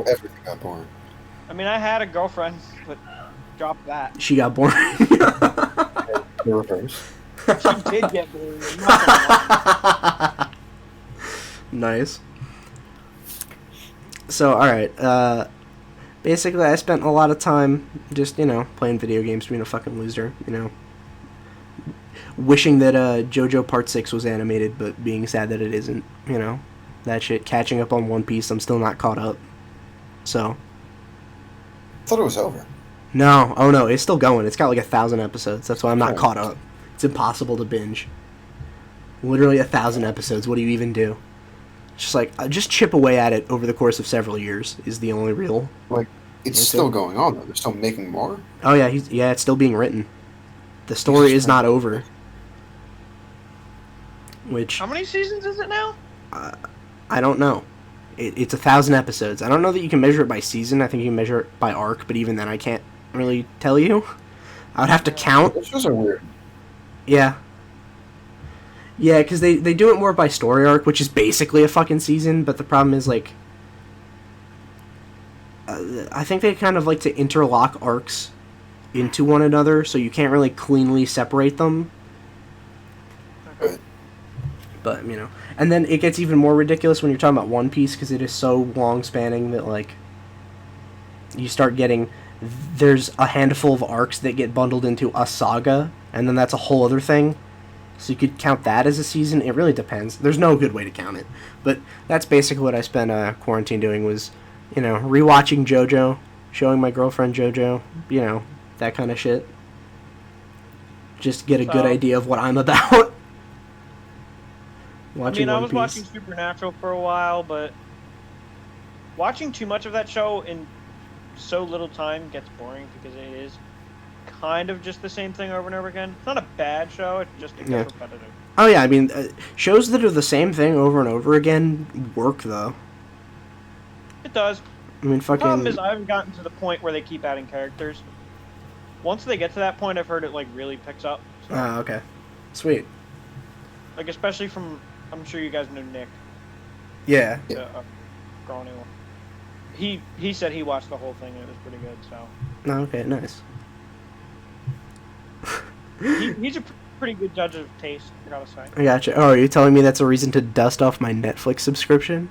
everything got boring. I mean, I had a girlfriend, but dropped that. She got boring. The reverse. She did get boring. I'm not gonna lie. Nice. So, alright, basically I spent a lot of time just, playing video games, being a fucking loser, wishing that JoJo Part 6 was animated, but being sad that it isn't, that shit. Catching up on One Piece, I'm still not caught up. So. I thought it was over. No, oh no, it's still going. It's got like 1,000 episodes, that's why I'm not caught up. It's impossible to binge. Literally 1,000 episodes, what do you even do? Just just chip away at it over the course of several years is the only real. Like, it's That's still it. going on, though. They're still making more. Oh yeah, it's still being written. The story is not over. Which How many seasons is it now? I don't know. It's 1,000 episodes. I don't know that you can measure it by season. I think you can measure it by arc, but even then, I can't really tell you. I would have to count. Those shows are weird. Yeah. Yeah, because they do it more by story arc, which is basically a fucking season, but the problem is, like, I think they kind of like to interlock arcs into one another, so you can't really cleanly separate them. But But, and then it gets even more ridiculous when you're talking about One Piece, because it is so long-spanning that, like, you start getting, there's a handful of arcs that get bundled into a saga, and then that's a whole other thing. So you could count that as a season. It really depends. There's no good way to count it. But that's basically what I spent quarantine doing was, rewatching JoJo, showing my girlfriend JoJo, that kind of shit. Just get a good idea of what I'm about. Watching I One was Piece. watching Supernatural for a while, but watching too much of that show in so little time gets boring because it is kind of just the same thing over and over again. It's not a bad show, it just gets repetitive. Oh yeah, I mean, shows that are the same thing over and over again work though. It does. I mean, The fucking. problem is I haven't gotten to the point where they keep adding characters. Once they get to that point, I've heard it like really picks up. So, Oh, okay. Sweet. like especially from, I'm sure you guys know Nick, Yeah. the Grawny one. He said he watched the whole thing and it was pretty good. So Oh, okay, nice. he's a pretty good judge of taste, I gotta say. I gotcha. Oh, are you telling me that's a reason to dust off my Netflix subscription?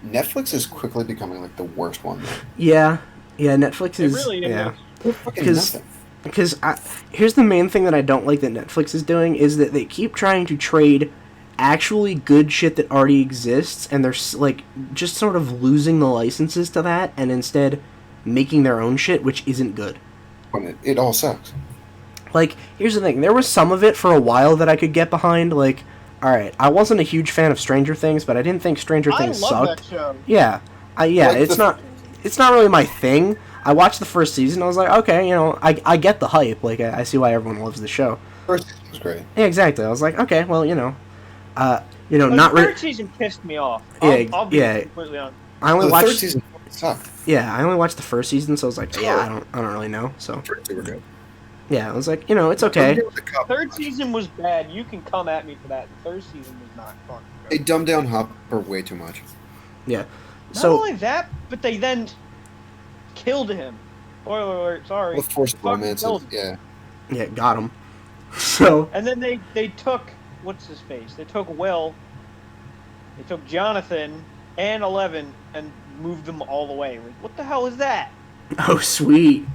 Netflix is quickly becoming, like, the worst one, though. Yeah. Yeah, Netflix It is. really is. Yeah. They're fucking 'Cause- nothing. Because here's the main thing that I don't like that Netflix is doing is that they keep trying to trade actually good shit that already exists, and they're like just sort of losing the licenses to that, and instead making their own shit, which isn't good. When it all sucks. Like, here's the thing: there was some of it for a while that I could get behind. Like, all right, I wasn't a huge fan of Stranger Things, but I didn't think Stranger Things I love sucked. that show. Yeah, Like it's not really my thing. I watched the first season. I was like, okay, I get the hype. Like, I see why everyone loves the show. First season was great. Yeah, exactly. I was like, okay, well, But not the really. third season pissed me off. Yeah, I'll be yeah. completely honest. I only The third watched. season sucked. Yeah, I only watched the first season, so I was like, yeah, I don't really know. So First two were good. yeah, I was like, it's okay. Third season was bad. You can come at me for that. The third season was not fun. They dumbed down Hopper way too much. Yeah. Not So only that, but they then killed him. Spoiler alert, sorry. With forced Fucking romance, killed yeah. yeah, got him. So And then they took, what's his face? They took Will, they took Jonathan and 11 and moved them all away. Like, what the hell is that? Oh, sweet.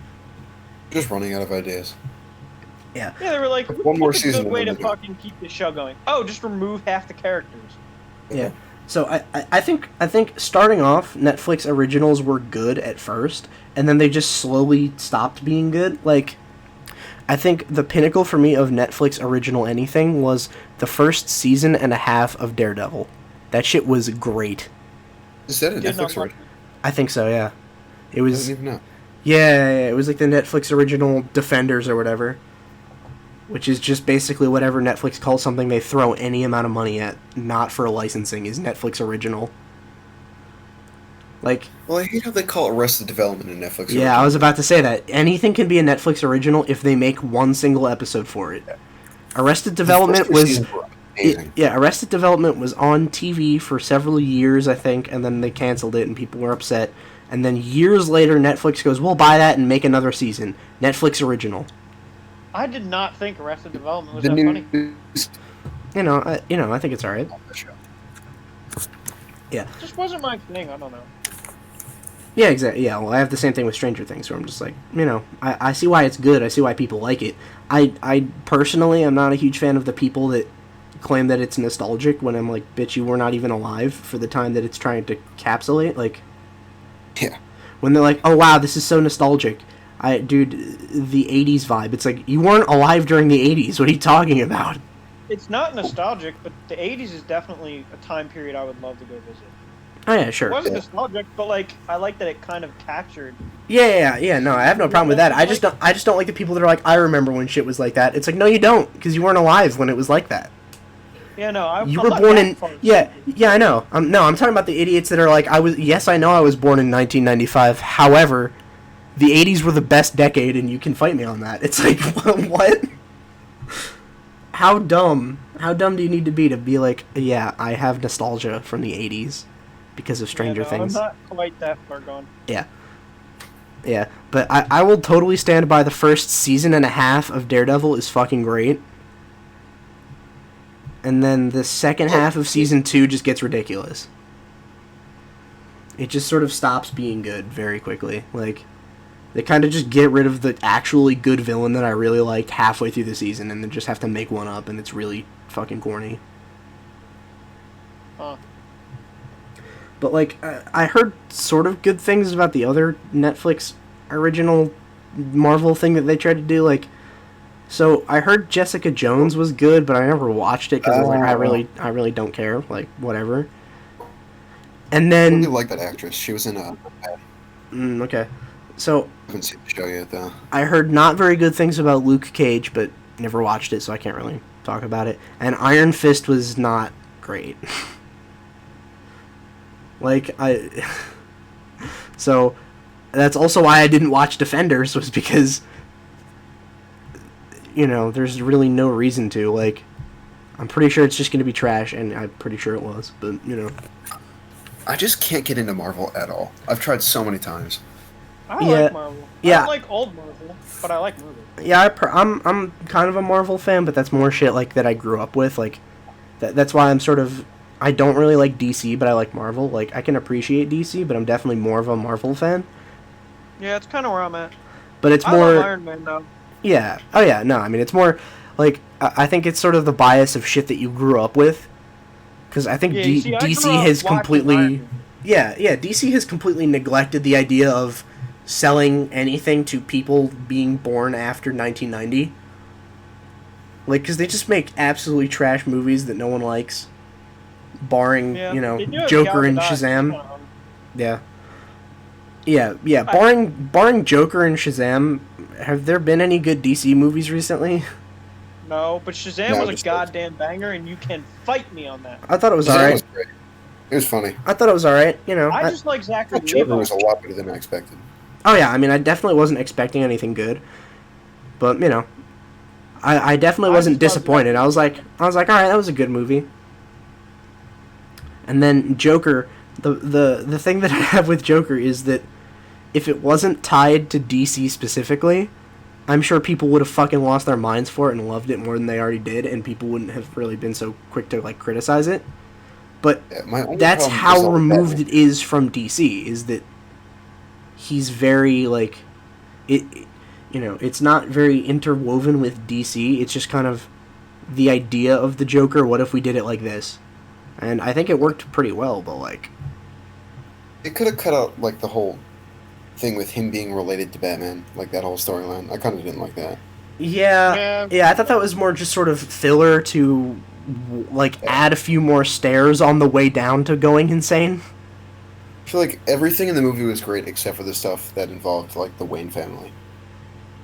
Just running out of ideas. Yeah. Yeah, they were like, One more what's a season good and way then to they're done. fucking keep the show going? Oh, just remove half the characters. Yeah. So I think starting off, Netflix originals were good at first, and then they just slowly stopped being good. Like, I think the pinnacle for me of Netflix original anything was the first season and a half of Daredevil. That shit was great. Is that a Did not Netflix like original? I think so, yeah. It I was, didn't even know. yeah, it was like the Netflix original Defenders or whatever. Which is just basically whatever Netflix calls something they throw any amount of money at, not for licensing, is Netflix original. Like, Well, I hate how they call Arrested Development a Netflix original. yeah, I was about to say that. Anything can be a Netflix original if they make one single episode for it. Arrested Development The first was... seasons were amazing. Yeah, Arrested Development was on TV for several years, I think, and then they canceled it and people were upset. And then years later, Netflix goes, we'll buy that and make another season. Netflix original. I did not think Arrested Development was The that new funny. I think it's alright. Yeah. It just wasn't my thing. I don't know. Yeah, exactly. Yeah, well, I have the same thing with Stranger Things, where I'm just like, I see why it's good. I see why people like it. I personally am not a huge fan of the people that claim that it's nostalgic when I'm like, bitch, you were not even alive for the time that it's trying to capsulate. Like, Yeah. when they're like, oh, wow, this is so nostalgic. Dude, the 80s vibe. It's like, you weren't alive during the 80s. What are you talking about? It's not nostalgic, but the 80s is definitely a time period I would love to go visit. Oh, yeah, It sure. wasn't nostalgic, but like I like that it kind of captured. Yeah, no, I have no problem with that. I just don't like the people that are like, I remember when shit was like that. It's like, no, you don't, because you weren't alive when it was like that. Yeah, no, You I'm were not born that in... far Yeah, stupid. I know. I'm talking about the idiots that are like, yes, I know I was born in 1995. However, the 80s were the best decade, and you can fight me on that. It's like, what? How dumb do you need to be like, yeah, I have nostalgia from the 80s because of Stranger Yeah, no, Things? I'm not quite that far gone. Yeah. Yeah, but I will totally stand by the first season and a half of Daredevil is fucking great. And then the second half of season 2 just gets ridiculous. It just sort of stops being good very quickly. Like, they kind of just get rid of the actually good villain that I really liked halfway through the season and then just have to make one up, and it's really fucking corny. Huh. But, like, I heard sort of good things about the other Netflix original Marvel thing that they tried to do. Like, so I heard Jessica Jones was good, but I never watched it because I was like, I really don't care. Like, whatever. And I really then, like that actress. She was in I okay. So haven't seen the show yet, though. I heard not very good things about Luke Cage, but never watched it, so I can't really talk about it. And Iron Fist was not great. Like, so that's also why I didn't watch Defenders, was because, there's really no reason to. Like, I'm pretty sure it's just going to be trash, and I'm pretty sure it was, but, I just can't get into Marvel at all. I've tried so many times. I Yeah. like Marvel. Yeah. I don't like old Marvel, but I like Marvel. Yeah, I'm kind of a Marvel fan, but that's more shit, like, that I grew up with. Like, that's why I'm sort of... I don't really like DC, but I like Marvel. Like, I can appreciate DC, but I'm definitely more of a Marvel fan. Yeah, it's kind of where I'm at. But it's I more... love Iron Man, though. Yeah. Oh, yeah, no, I mean, it's more... Like, I think it's sort of the bias of shit that you grew up with. Because I think Yeah, you see, I grew DC up has watching completely... Iron Man. Yeah, DC has completely neglected the idea of selling anything to people being born after 1990. Like, because they just make absolutely trash movies that no one likes. Barring, Yeah, they do have Joker Gal and Gadot, Shazam. Yeah. Yeah, barring Joker and Shazam, have there been any good DC movies recently? No, but Shazam No, was a just- goddamn banger, and you can fight me on that. I thought it was Shazam alright. was great. It was funny. I thought it was alright, I just like Zachary Joker Levi. was a lot better than I expected. Oh yeah, I mean, I definitely wasn't expecting anything good, but I definitely I wasn't just thought disappointed. I was like, all right, that was a good movie. And then Joker, the thing that I have with Joker is that if it wasn't tied to DC specifically, I'm sure people would have fucking lost their minds for it and loved it more than they already did, and people wouldn't have really been so quick to like criticize it. But Yeah, my only that's problem is how all removed that- it is from DC. Is that he's very like it. You know, it's not very interwoven with DC. It's just kind of the idea of the Joker. What if we did it like this? And I think it worked pretty well. But like, It could have cut out like the whole thing with him being related to Batman, like that whole storyline. I kind of didn't like that. yeah, I thought that was more just sort of filler to like add a few more stairs on the way down to going insane. I feel like everything in the movie was great except for the stuff that involved like the Wayne family.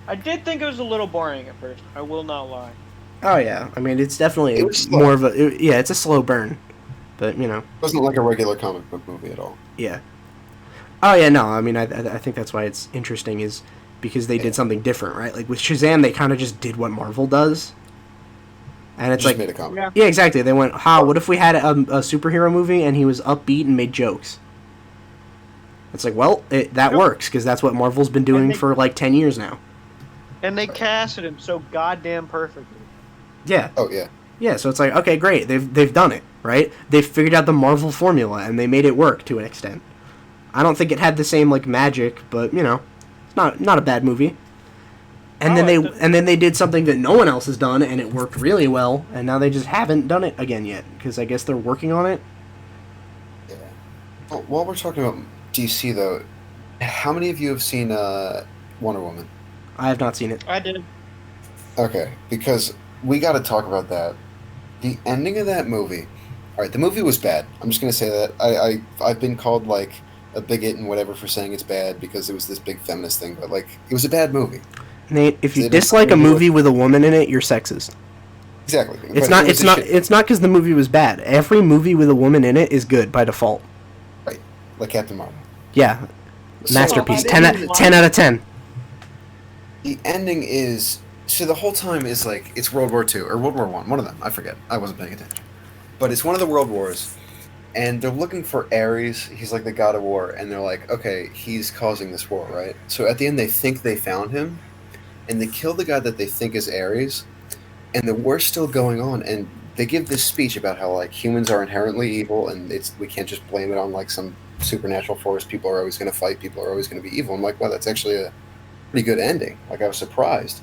I did think it was a little boring at first. I will not lie. Oh yeah, I mean it's definitely It was slow. more of a yeah, it's a slow burn, but you know, It wasn't like a regular comic book movie at all. yeah. Oh yeah, no, I mean I think that's why it's interesting is because they did something different, right? Like with Shazam, they kind of just did what Marvel does, and it's Just like made a comic. Yeah. yeah, exactly. They went, "How? What if we had a superhero movie and he was upbeat and made jokes?" It's like, well, that works because that's what Marvel's been doing they- for like 10 years now. And they casted him so goddamn perfectly. Yeah, Oh yeah. yeah. So it's like, okay, great. They've done it, right? They've figured out the Marvel formula and they made it work to an extent. I don't think it had the same like magic, but you know, it's not a bad movie. And then they did something that no one else has done, and it worked really well. And now they just haven't done it again yet because I guess they're working on it. Yeah. Well, while we're talking about DC though, how many of you have seen Wonder Woman? I have not seen it. I did. Okay, because we got to talk about that. The ending of that movie. All right, the movie was bad. I'm just gonna say that. I've been called like a bigot and whatever for saying it's bad because it was this big feminist thing, but like it was a bad movie. Nate, if you They didn't dislike a really movie with a woman in it, you're sexist. Exactly. It's But not. it It's was a not. shit- It's not because the movie was bad. Every movie with a woman in it is good by default. right, like Captain Marvel. Yeah, So, masterpiece. I 10 didn't 10 out of 10. the ending is so the whole time is like it's World War II or World War One, one of them. I forget. I wasn't paying attention. But it's one of the world wars, and they're looking for Ares. He's like the god of war, and they're like, okay, he's causing this war, right? So at the end, they think they found him, and they kill the guy that they think is Ares, and the war's still going on, and they give this speech about how like humans are inherently evil, and we can't just blame it on like some supernatural force. People are always going to fight. People are always going to be evil. I'm like, wow, that's actually a pretty good ending. Like I was surprised.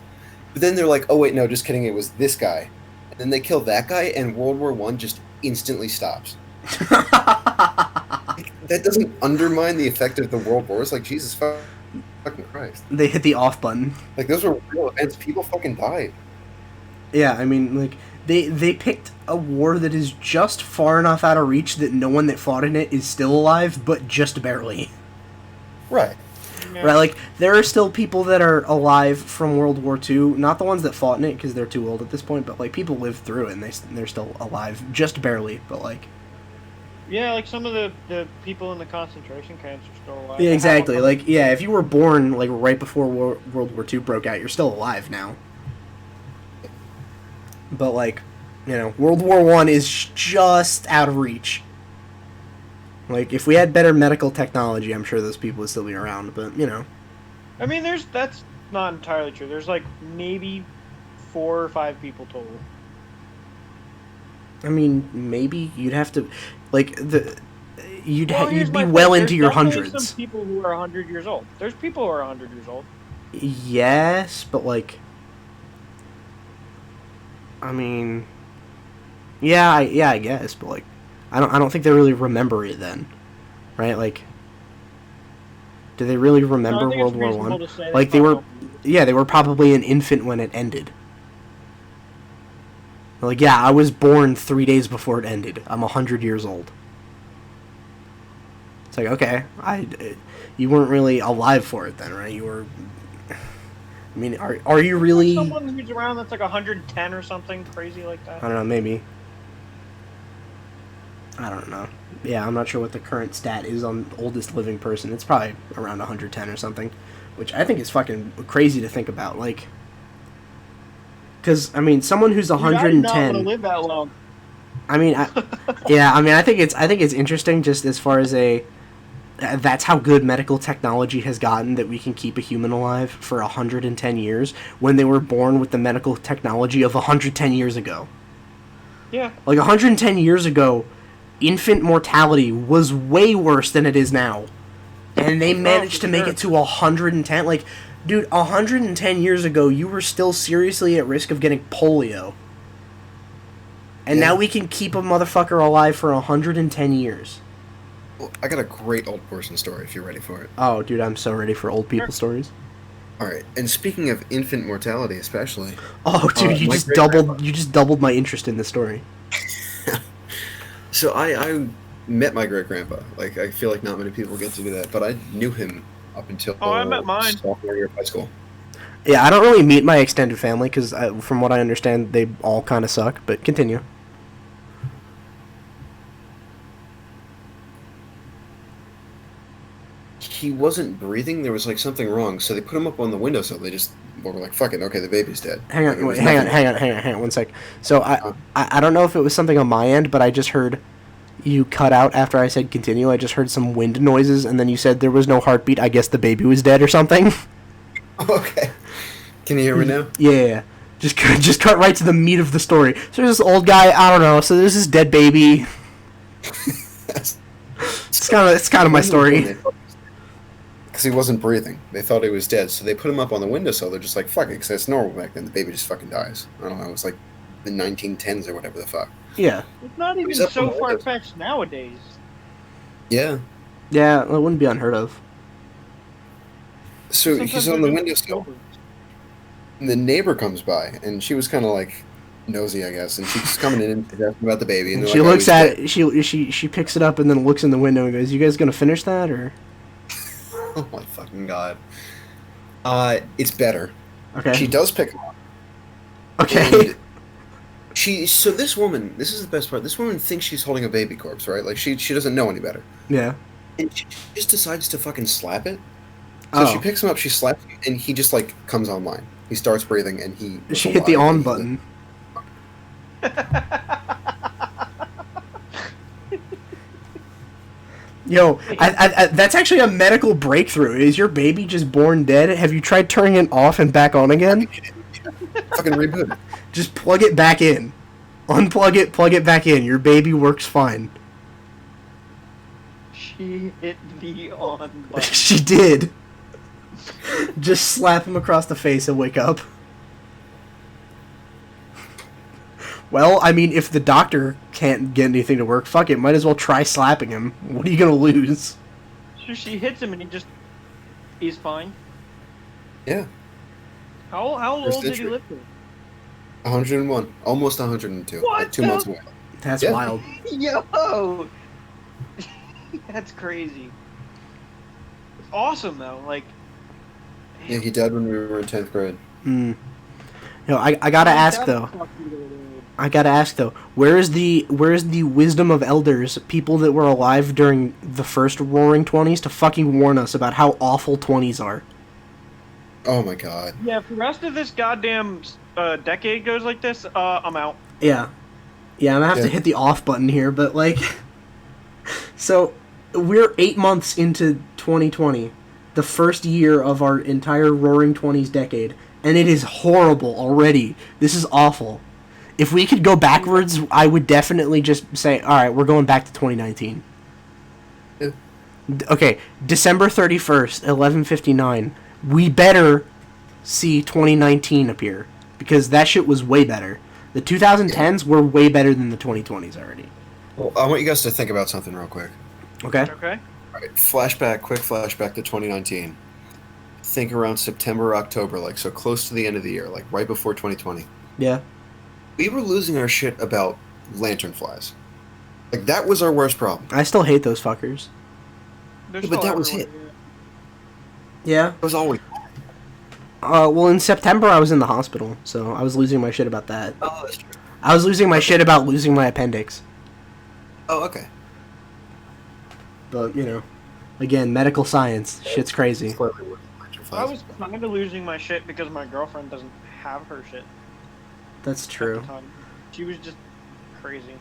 But then they're like, oh wait, no, just kidding. It was this guy. And then they kill that guy, and World War One just instantly stops. That doesn't undermine the effect of the world wars. Like Jesus fucking Christ. They hit the off button. Like those were real events. People fucking died. Yeah, I mean, like they picked a war that is just far enough out of reach that no one that fought in it is still alive, but just barely. Right. Yeah. Right, like there are still people that are alive from World War II. Not the ones that fought in it because they're too old at this point, but like people lived through it and they're still alive, just barely. But like, Yeah, like some of the people in the concentration camps are still alive. yeah, exactly. Like, yeah, if you were born like right before World War II broke out, you're still alive now. But like, you know, World War One is just out of reach. Like, if we had better medical technology, I'm sure those people would still be around. But you know, I mean, that's not entirely true. There's like maybe 4 or 5 people total. I mean, maybe you'd have to, like you'd Well, here's you'd my be thing. well There's into your definitely hundreds. Some people who are 100 years old. There's people who are 100 years old. Yes, but like, I mean, yeah, I guess, but like, I don't think they really remember it then, right? Like, do they really remember No, I think World it's War reasonable One? to say Like they they were, probably don't. yeah, they were probably an infant when it ended. Like, yeah, I was born 3 days before it ended. I'm 100 years old. It's like, okay, you weren't really alive for it then, right? You were. I mean, are you really? Someone who's around that's like 110 or something crazy like that. I don't know, maybe. I don't know. Yeah, I'm not sure what the current stat is on oldest living person. It's probably around 110 or something, which I think is fucking crazy to think about. Like, because I mean, someone who's You guys not want to 110. live that long. I mean, yeah, I mean, I think it's interesting just as far as that's how good medical technology has gotten that we can keep a human alive for 110 years when they were born with the medical technology of 110 years ago. Yeah. Like 110 years ago, infant mortality was way worse than it is now. And they managed to make it to 110. Like, dude, 110 years ago, you were still seriously at risk of getting polio. And now we can keep a motherfucker alive for 110 years. Well, I got a great old person story if you're ready for it. Oh, dude, I'm so ready for old people stories. All right, and speaking of infant mortality, especially. Oh, dude, you just doubled my interest in this story. So I met my great grandpa. Like, I feel like not many people get to do that, but I knew him up until I met mine. sophomore year of high school. Yeah, I don't really meet my extended family because, from what I understand, they all kind of suck. But continue. He wasn't breathing. There was like something wrong, so they put him up on the windowsill. They just were like, "Fuck it, okay, the baby's dead." Hang Like, on, hang on, 1 sec. So I don't know if it was something on my end, but I just heard you cut out after I said continue. I just heard some wind noises, and then you said there was no heartbeat. I guess the baby was dead or something. Okay. Can you hear me now? Yeah. Just cut right to the meat of the story. So there's this old guy. I don't know. So there's this dead baby. It's kind of my story. Because he wasn't breathing. They thought he was dead, so they put him up on the windowsill. They're just like, fuck it, because that's normal back then. The baby just fucking dies. I don't know, it was like the 1910s or whatever the fuck. Yeah. It's not even He's up so on the window. far-fetched nowadays. Yeah. Yeah, it wouldn't be unheard of. So Sometimes he's on the they're windowsill, just- and the neighbor comes by, and she was kind of like nosy, I guess, and she's coming in and asking about the baby. And they're She like, "Oh, looks he's at dead." it. She picks it up and then looks in the window and goes, "You guys gonna finish that or?" Oh my fucking god. It's better. Okay. She does pick him up. Okay. And so this woman, this is the best part. This woman thinks she's holding a baby corpse, right? Like she doesn't know any better, Yeah. and she just decides to fucking slap it. So she picks him up, she slaps him, and he just like comes online. He starts breathing, and he. was She hit the alive, on and he button. Yo, I, that's actually a medical breakthrough. Is your baby just born dead? Have you tried turning it off and back on again? fucking reboot it. Just plug it back in. Unplug it, plug it back in. Your baby works fine. She hit the on button. She did. Just slap him across the face and wake up. Well, I mean, if the doctor can't get anything to work, fuck it. Might as well try slapping him. What are you gonna lose? So she hits him and he's fine. Yeah, How First old did he injury. live to? 101, almost 102. What Like 2 the- months away. That's Yeah. wild. Yo! That's crazy. It's awesome though, like... Yeah, he died when we were in 10th grade. Hmm. Yo, I gotta ask though. I gotta ask though. Where is the wisdom of elders, people that were alive during the first Roaring 20s, to fucking warn us about how awful 20s are? Oh my god. Yeah, if the rest of this goddamn decade goes like this, I'm out. Yeah. Yeah, I'm gonna have to Yeah. hit the off button here, but like... So, we're 8 months into 2020, the first year of our entire Roaring 20s decade, and it is horrible already. This is awful. If we could go backwards, I would definitely just say, alright, we're going back to 2019. Yeah. Okay, December 31st, 11:59. We better see 2019 appear, because that shit was way better. The 2010s were way better than the 2020s already. Well, I want you guys to think about something real quick. Okay? Okay? Alright, quick flashback to 2019. Think around September, October, like so close to the end of the year, like right before 2020. Yeah. We were losing our shit about lanternflies. Like that was our worst problem. I still hate those fuckers. They're Yeah, but still that was everywhere. Yeah. It was always. Well, in September I was in the hospital, so I was losing my shit about that. Oh, that's true. I was losing my shit about losing my appendix. Oh, okay. But, you know, again, medical science, shit's crazy. Slightly worse than I lanternflies. was kind of losing my shit because my girlfriend doesn't have her shit That's at true. the time. She was just crazy.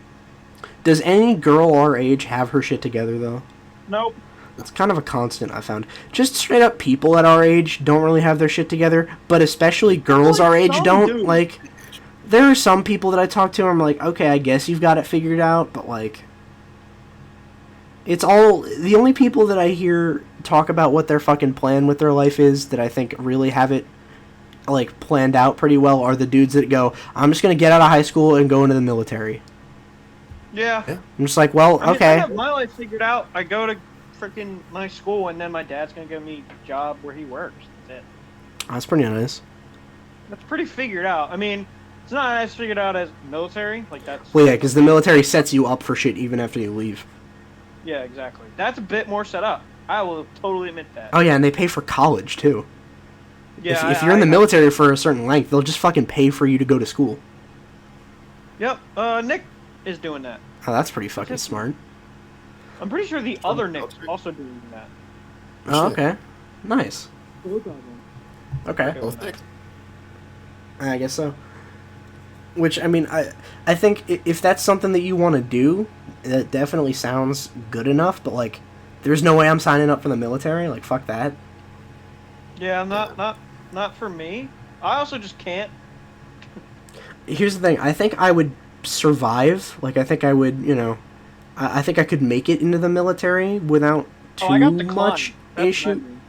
Does any girl our age have her shit together, though? Nope. It's kind of a constant, I found. Just straight up people at our age don't really have their shit together, but especially girls Like, our age some don't. do. Like, there are some people that I talk to, I'm like, okay, I guess you've got it figured out, but like, It's all the only people that I hear talk about what their fucking plan with their life is that I think really have it like planned out pretty well are the dudes that go, I'm just gonna get out of high school and go into the military. Yeah. I'm just like, well, I mean, okay. I have my life figured out. I go to freaking my school, and then my dad's gonna give me a job where he works. That's it. That's pretty nice. That's pretty figured out. I mean, it's not as figured out as military. Like that's. Well, yeah, because the military sets you up for shit even after you leave. Yeah, exactly. That's a bit more set up. I will totally admit that. Oh yeah, and they pay for college too. Yeah. If you're in the military for a certain length, they'll just fucking pay for you to go to school. Yep. Nick is doing that. Oh, that's pretty fucking smart. I'm pretty sure the other Nick's also doing that. Oh, okay. Nice. Okay. Both Nick. I guess so. Which, I mean, I think if that's something that you want to do, that definitely sounds good enough, but, like, there's no way I'm signing up for the military. Like, fuck that. Yeah, not for me. I also just can't. Here's the thing. I think I would survive. Like, I think I would, you know... I think I could make it into the military without too I got declined. much That's issue. what I mean.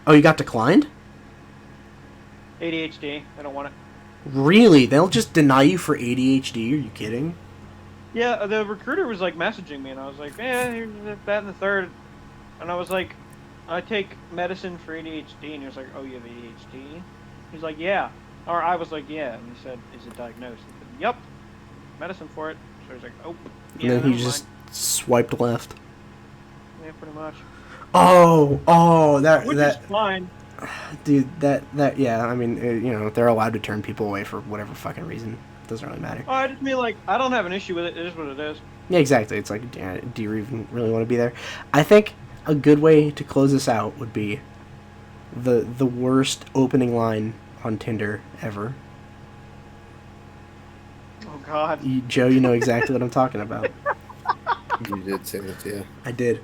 Oh, you got declined? ADHD. I don't want it. Really? They'll just deny you for ADHD? Are you kidding? Yeah, the recruiter was like messaging me, and I was like, "Yeah, here's that and the third," and I was like, "I take medicine for ADHD," and he was like, "Oh, you have ADHD?" He's like, "Yeah," or I was like, "Yeah," and he said, "Is it diagnosed?" I said, "Yep, medicine for it." So I was like, "Oh." Yeah, And then he never just mind. swiped left. Yeah, pretty much. Oh, Which is fine. dude, yeah, I mean, you know, they're allowed to turn people away for whatever fucking reason. It doesn't really matter. Oh, I just mean like I don't have an issue with it. It is what it is. Yeah, exactly. It's like, yeah, do you even really want to be there? I think a good way to close this out would be the worst opening line on Tinder ever. Oh God. Joe, you know exactly what I'm talking about. You did say that, yeah. I did.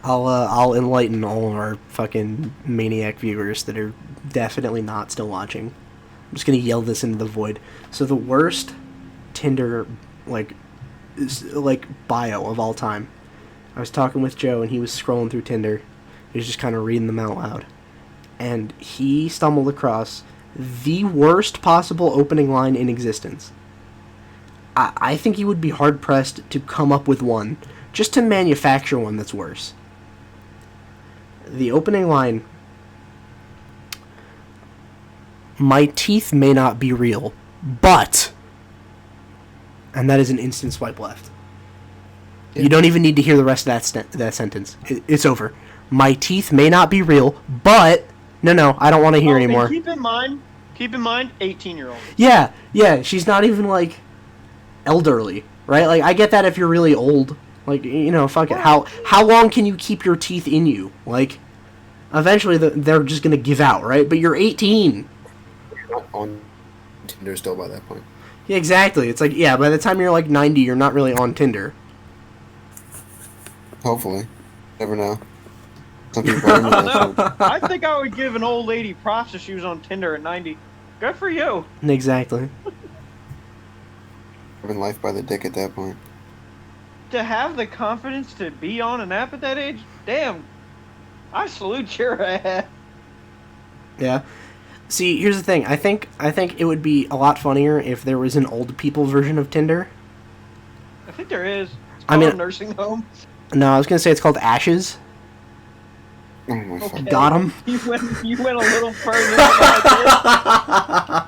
I'll enlighten all of our fucking maniac viewers that are definitely not still watching. I'm just gonna yell this into the void. So the worst Tinder like bio of all time. I was talking with Joe and he was scrolling through Tinder. He was just kind of reading them out loud, and he stumbled across the worst possible opening line in existence. I think he would be hard pressed to come up with one, just to manufacture one that's worse. The opening line: "My teeth may not be real, but..." And that is an instant swipe left. Yeah. You don't even need to hear the rest of that sentence. It's over. "My teeth may not be real, but..." No, I don't want to hear anymore. Keep in mind, 18-year-old. Yeah, she's not even, like, elderly, right? Like, I get that if you're really old. Like, you know, fuck it. How long can you keep your teeth in you? Like, eventually they're just gonna give out, right? But you're 18. You're not on Tinder still by that point. Yeah, exactly. It's like, yeah, by the time you're like 90, you're not really on Tinder. Hopefully. Never know. Some people are into that shit. I think I would give an old lady props if she was on Tinder at 90. Good for you. Exactly. Living life by the dick at that point. To have the confidence to be on an app at that age, damn. I salute your ass. Yeah. See, here's the thing. I think it would be a lot funnier if there was an old people version of Tinder. I think there is. It's I called mean- a nursing home. No, I was gonna say it's called Ashes. Oh my Okay. fuck. Got him. You went a little further than I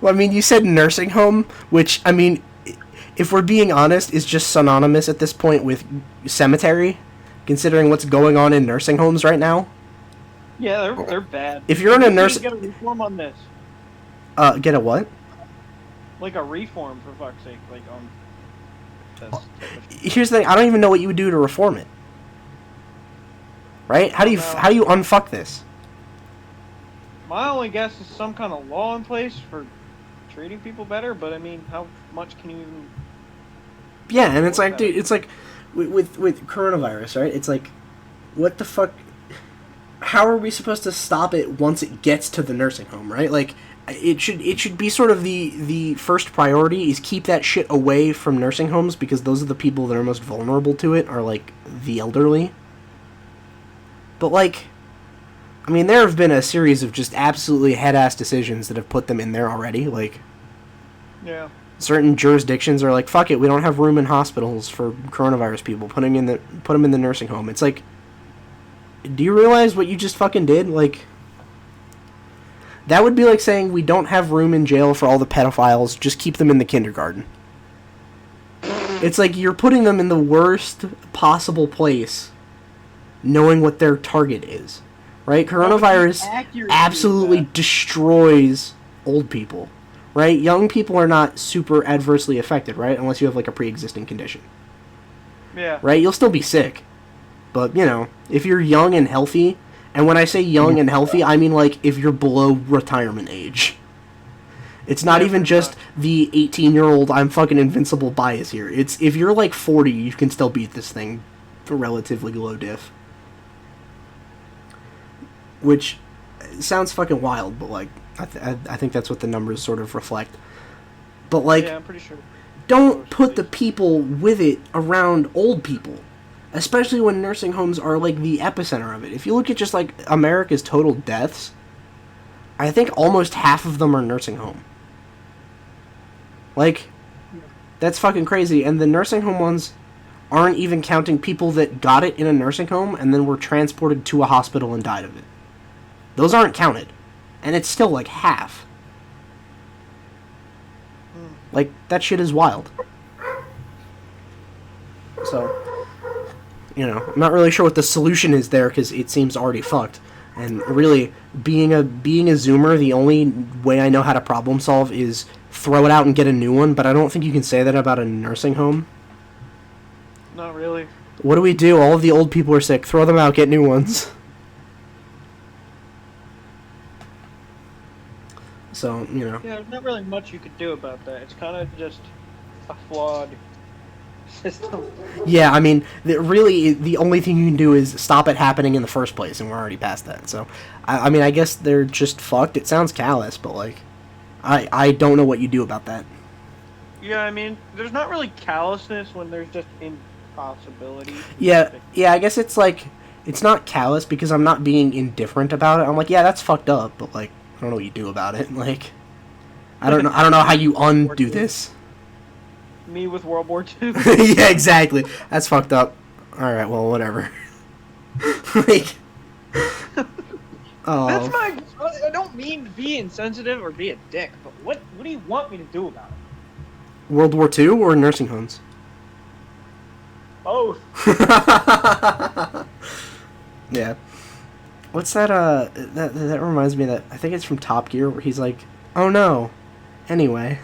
Well, I mean, you said nursing home, which, I mean, if we're being honest, is just synonymous at this point with cemetery, considering what's going on in nursing homes right now. did. Yeah, they're bad. If you're in a We need to nurse- get a reform on this. Get a what? Like a reform, for fuck's sake. Like, Here's the thing. I don't even know what you would do to reform it. Right? How do you unfuck this? my only guess is some kind of law in place for treating people better, but I mean, how much can you even... Yeah, and it's like, dude, it's like with coronavirus, right? It's like, what the fuck? how are we supposed to stop it once it gets to the nursing home, right? Like, it should be sort of the first priority is keep that shit away from nursing homes, because those are the people that are most vulnerable to it, are like the elderly. But like, I mean, there have been a series of just absolutely head-ass decisions that have put them in there already. Like, Yeah. certain jurisdictions are like, fuck it, we don't have room in hospitals for coronavirus people. Put them in the nursing home. It's like, do you realize what you just fucking did? Like, that would be like saying we don't have room in jail for all the pedophiles. Just keep them in the kindergarten. It's like you're putting them in the worst possible place, knowing what their target is, right? Coronavirus absolutely destroys old people, right? Young people are not super adversely affected, right? Unless you have like a pre-existing condition. Yeah. Right? You'll still be sick. But, you know, if you're young and healthy, and when I say young and healthy, I mean like if you're below retirement age. It's not even just the 18-year-old I'm fucking invincible bias here. It's if you're like 40, you can still beat this thing for relatively low diff. Which sounds fucking wild, but like I think that's what the numbers sort of reflect. But like, yeah, I'm pretty sure. Don't put the people with it around old people. Especially when nursing homes are like the epicenter of it. If you look at just like America's total deaths, I think almost half of them are nursing home. Like, that's fucking crazy. And the nursing home ones aren't even counting people that got it in a nursing home and then were transported to a hospital and died of it. Those aren't counted. And it's still like half. Like, that shit is wild. So, you know, I'm not really sure what the solution is there, because it seems already fucked. And really, being a Zoomer, the only way I know how to problem solve is throw it out and get a new one, but I don't think you can say that about a nursing home. Not really. What do we do? All of the old people are sick. Throw them out, get new ones. So, you know. Yeah, there's not really much you could do about that. It's kind of just a flawed system. Yeah, I mean, really, the only thing you can do is stop it happening in the first place, and we're already past that. So, I mean, I guess they're just fucked. It sounds callous, but, like, I don't know what you do about that. Yeah, I mean, there's not really callousness when there's just impossibility. Yeah, I guess it's, like, it's not callous because I'm not being indifferent about it. I'm like, yeah, that's fucked up, but, like, I don't know what you do about it. Like, I don't know how you undo this. Me with World War II. Yeah, exactly. That's fucked up. Alright, well, whatever. Like, oh. That's my... I don't mean to be insensitive or be a dick, but what do you want me to do about it? World War II or nursing homes? Both. Yeah. What's that, that reminds me that, I think it's from Top Gear, where he's like, oh no. Anyway.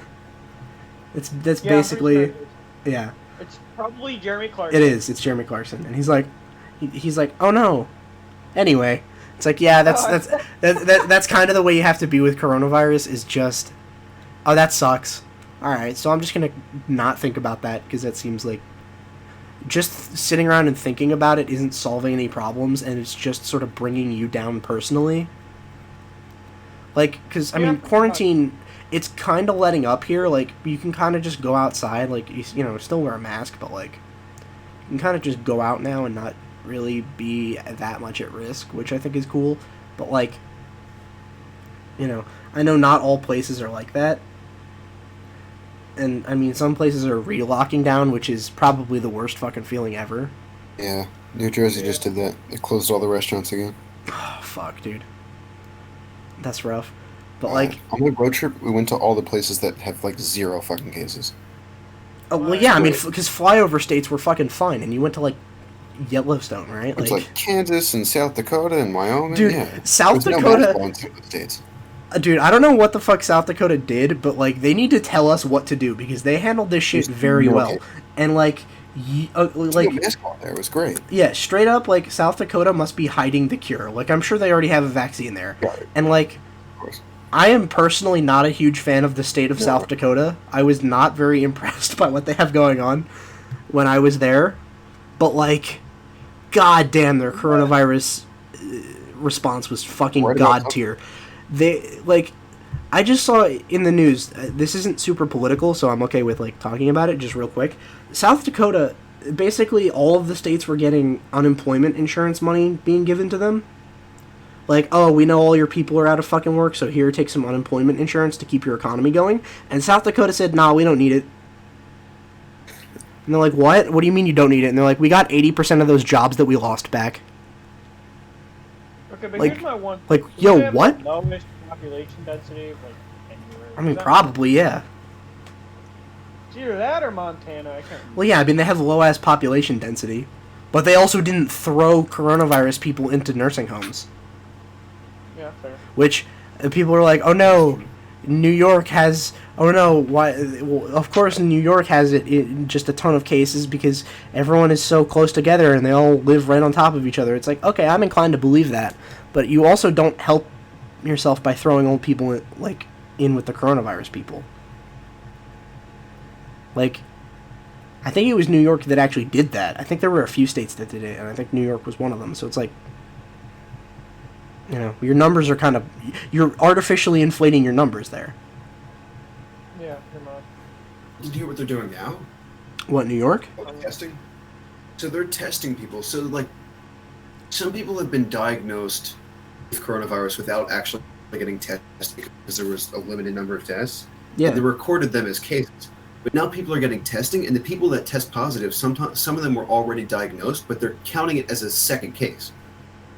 That's Yeah, basically, sure yeah. It's probably Jeremy Clarkson. It is. It's Jeremy Clarkson, and he's like, oh no. Anyway, it's like, yeah, that's kind of the way you have to be with coronavirus. Is just, oh, that sucks. All right, so I'm just gonna not think about that, because that seems like just sitting around and thinking about it isn't solving any problems, and it's just sort of bringing you down personally. Like, because I mean, quarantine. It's kind of letting up here. Like, you can kind of just go outside. Like, you know, still wear a mask, but, like, you can kind of just go out now and not really be that much at risk, which I think is cool. But, like, you know, I know not all places are like that. And, I mean, some places are re-locking down, which is probably the worst fucking feeling ever. Yeah, New Jersey just did that. They closed all the restaurants again. Oh, fuck, dude. That's rough. But, like... on my road trip, we went to all the places that have, like, 0 fucking cases. Oh, well, yeah, I mean, because flyover states were fucking fine, and you went to, like, Yellowstone, right? It's like Kansas and South Dakota and Wyoming. Dude, yeah. South There's Dakota... No mask law in some of the states. Dude, I don't know what the fuck South Dakota did, but, like, they need to tell us what to do, because they handled this shit very well. And, like... like, mask law there. It was great. Yeah, straight up, like, South Dakota must be hiding the cure. Like, I'm sure they already have a vaccine there. Right. And, like... Of course. I am personally not a huge fan of the state of South Dakota. I was not very impressed by what they have going on when I was there. But, like, god damn, their coronavirus response was fucking Right about god tier. They like, I just saw in the news. This isn't super political, so I'm okay with like talking about it just real quick. South Dakota, basically all of the states were getting unemployment insurance money being given to them. Like, oh, we know all your people are out of fucking work, so here, take some unemployment insurance to keep your economy going. And South Dakota said, nah, we don't need it. And they're like, what? What do you mean you don't need it? And they're like, we got 80% of those jobs that we lost back. Okay, but Like- here's my one. like, Do yo, they have what? The lowest population density of like anywhere. I mean, Is that- probably, yeah. It's either that or Montana. I can't remember. Well, yeah, I mean, they have low-ass population density. But they also didn't throw coronavirus people into nursing homes. Yeah, fair. Which, people are like, oh no, New York has... Oh no, why? Well, of course New York has just a ton of cases because everyone is so close together and they all live right on top of each other. It's like, okay, I'm inclined to believe that. But you also don't help yourself by throwing old people in with the coronavirus people. Like, I think it was New York that actually did that. I think there were a few states that did it, and I think New York was one of them. So it's like, you know, your numbers are kind of... You're artificially inflating your numbers there. Yeah, pretty much. Did you hear what they're doing now? What, New York? About testing? So they're testing people. So, like, some people have been diagnosed with coronavirus without actually getting tested because there was a limited number of tests. Yeah. They recorded them as cases. But now people are getting testing, and the people that test positive, sometimes some of them were already diagnosed, but they're counting it as a second case.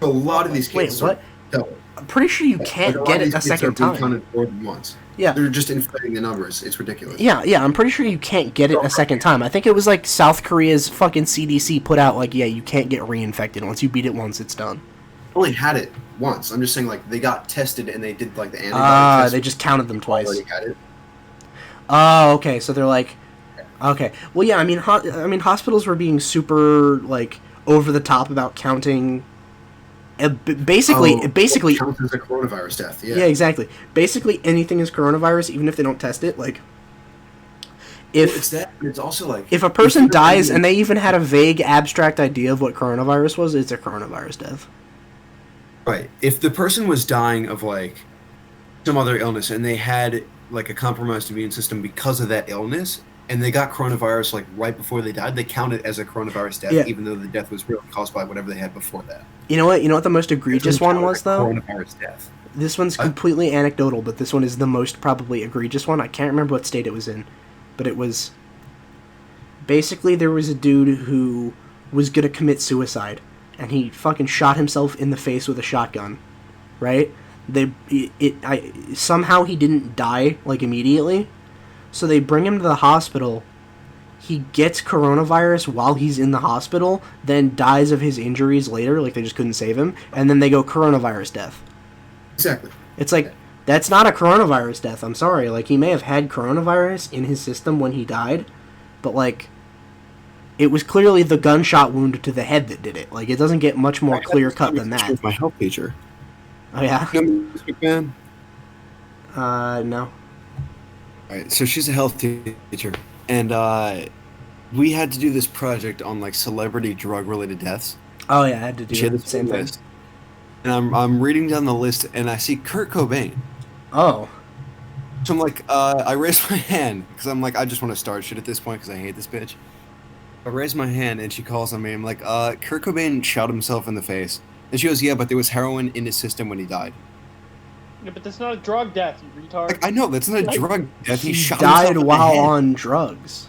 So a lot of these Wait, cases what? are double. I'm pretty sure you Like, can't a lot get of it these a cases are second being time. counted more than once. Yeah. They're just inflating the numbers. It's ridiculous. Yeah, I'm pretty sure you can't get it a second time. I think it was like South Korea's fucking CDC put out like, yeah, you can't get reinfected. Once you beat it once, it's done. I only had it once. I'm just saying, like, they got tested and they did, like, the antibody Ah, test. they just counted them twice. Already had it. Oh, okay, so they're like... Okay. Well, yeah, I mean, hospitals were being super, like, over the top about counting... basically... It counts as a coronavirus death, Yeah, exactly. Basically, anything is coronavirus, even if they don't test it. Like, if Well, it's that, but it's also, like... if a person you're dies really- and they even had a vague, abstract idea of what coronavirus was, it's a coronavirus death. Right. If the person was dying of, like, some other illness and they had, like, a compromised immune system because of that illness, and they got coronavirus, like, right before they died, they count it as a coronavirus death, Yeah. even though the death was really caused by whatever they had before that. You know what? You know what the most egregious one was, though? Coronavirus death. This one's completely anecdotal, but this one is the most probably egregious one. I can't remember what state it was in, but it was... Basically, there was a dude who was gonna commit suicide, and he fucking shot himself in the face with a shotgun, right? Somehow he didn't die, like, immediately, so they bring him to the hospital. He gets coronavirus while he's in the hospital, then dies of his injuries later, like they just couldn't save him, and then they go coronavirus death. Exactly. It's like, that's not a coronavirus death, I'm sorry. Like, he may have had coronavirus in his system when he died, but, like, it was clearly the gunshot wound to the head that did it. Like, it doesn't get much more clear-cut than that. With my health teacher. Oh, yeah? You know Miss McMahon? No. Alright, so she's a health teacher. And, we had to do this project on, like, celebrity drug-related deaths. Oh, yeah, I had to She had do this the same thing. list. And I'm reading down the list, and I see Kurt Cobain. Oh. So I'm like, I raise my hand, because I'm like, I just want to start shit at this point, because I hate this bitch. I raise my hand, and she calls on me. I'm like, Kurt Cobain shot himself in the face. And she goes, yeah, but there was heroin in his system when he died. Yeah, but that's not a drug death, you retard. Like, I know, that's not a drug death. He shot died himself in while the head. on drugs.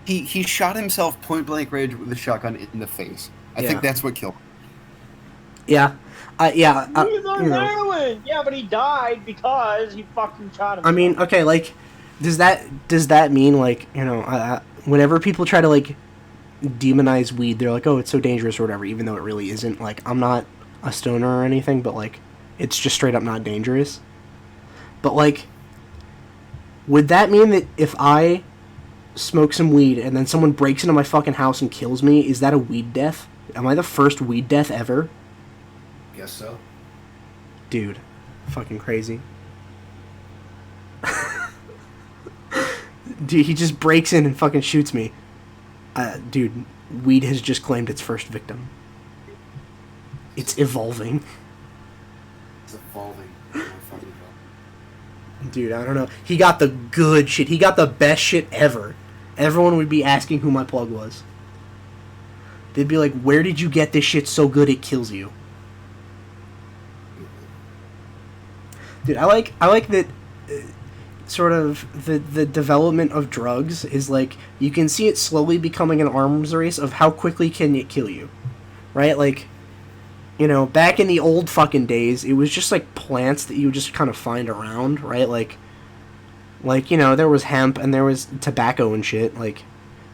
He shot himself point blank range with a shotgun in the face. I Yeah. think that's what killed him. Yeah. He was on you know. heroin! Yeah, but he died because he fucking shot himself. I mean, okay, like, does that mean, like, you know, whenever people try to, like, demonize weed, they're like, oh, it's so dangerous or whatever, even though it really isn't. Like, I'm not a stoner or anything, but, like, it's just straight up not dangerous. But, like, would that mean that if I smoke some weed and then someone breaks into my fucking house and kills me, is that a weed death? Am I the first weed death ever? Guess so. Dude, fucking crazy. Dude, he just breaks in and fucking shoots me. Dude, weed has just claimed its first victim. It's evolving. It's evolving. Dude, I don't know. He got the good shit. He got the best shit ever. Everyone would be asking who my plug was. They'd be like, where did you get this shit so good it kills you? Dude, I like that sort of the development of drugs is like, you can see it slowly becoming an arms race of how quickly can it kill you. Right? Like, you know, back in the old fucking days, it was just like plants that you would just kind of find around, right? Like, you know, there was hemp and there was tobacco and shit. Like,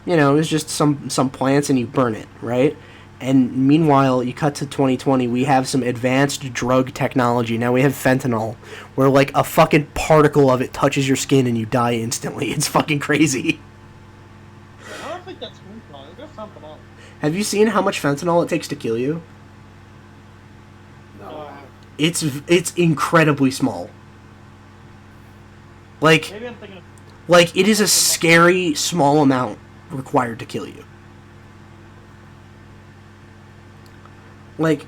you know, it was just some plants and you burn it, right? And meanwhile, you cut to 2020, we have some advanced drug technology. Now we have fentanyl, where like a fucking particle of it touches your skin and you die instantly. It's fucking crazy. I don't think that's fentanyl. There's something else. Have you seen how much fentanyl it takes to kill you? No. It's incredibly small. Like, Maybe I'm thinking of... like it is a scary small amount required to kill you. Like,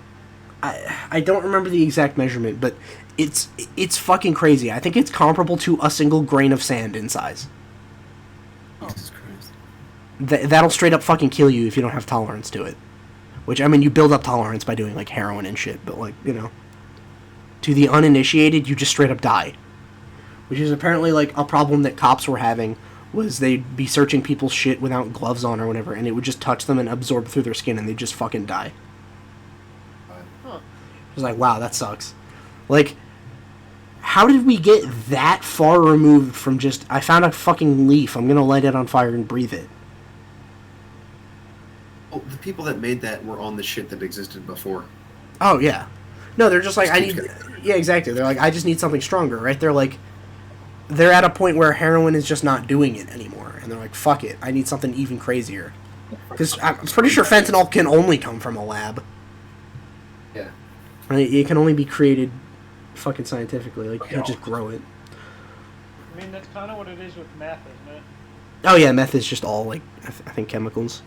I don't remember the exact measurement, but it's fucking crazy. I think it's comparable to a single grain of sand in size. Jesus Christ. That'll straight up fucking kill you if you don't have tolerance to it. Which, I mean, you build up tolerance by doing, like, heroin and shit, but, like, you know. To the uninitiated, you just straight up die. Which is apparently, like, a problem that cops were having, was they'd be searching people's shit without gloves on or whatever, and it would just touch them and absorb through their skin, and they'd just fucking die. It was like, wow, that sucks. Like, how did we get that far removed from just, I found a fucking leaf, I'm gonna light it on fire and breathe it? Well, the people that made that were on the shit that existed before. Oh, yeah. No, they're just like, Just I keeps need... getting- Yeah, exactly. They're like, I just need something stronger, right? They're like... They're at a point where heroin is just not doing it anymore. And they're like, fuck it, I need something even crazier. Because I'm pretty sure fentanyl can only come from a lab. Yeah. Right? It can only be created fucking scientifically. Like, you can't just grow it. I mean, that's kind of what it is with meth, isn't it? Oh, yeah, meth is just all, like, I think chemicals.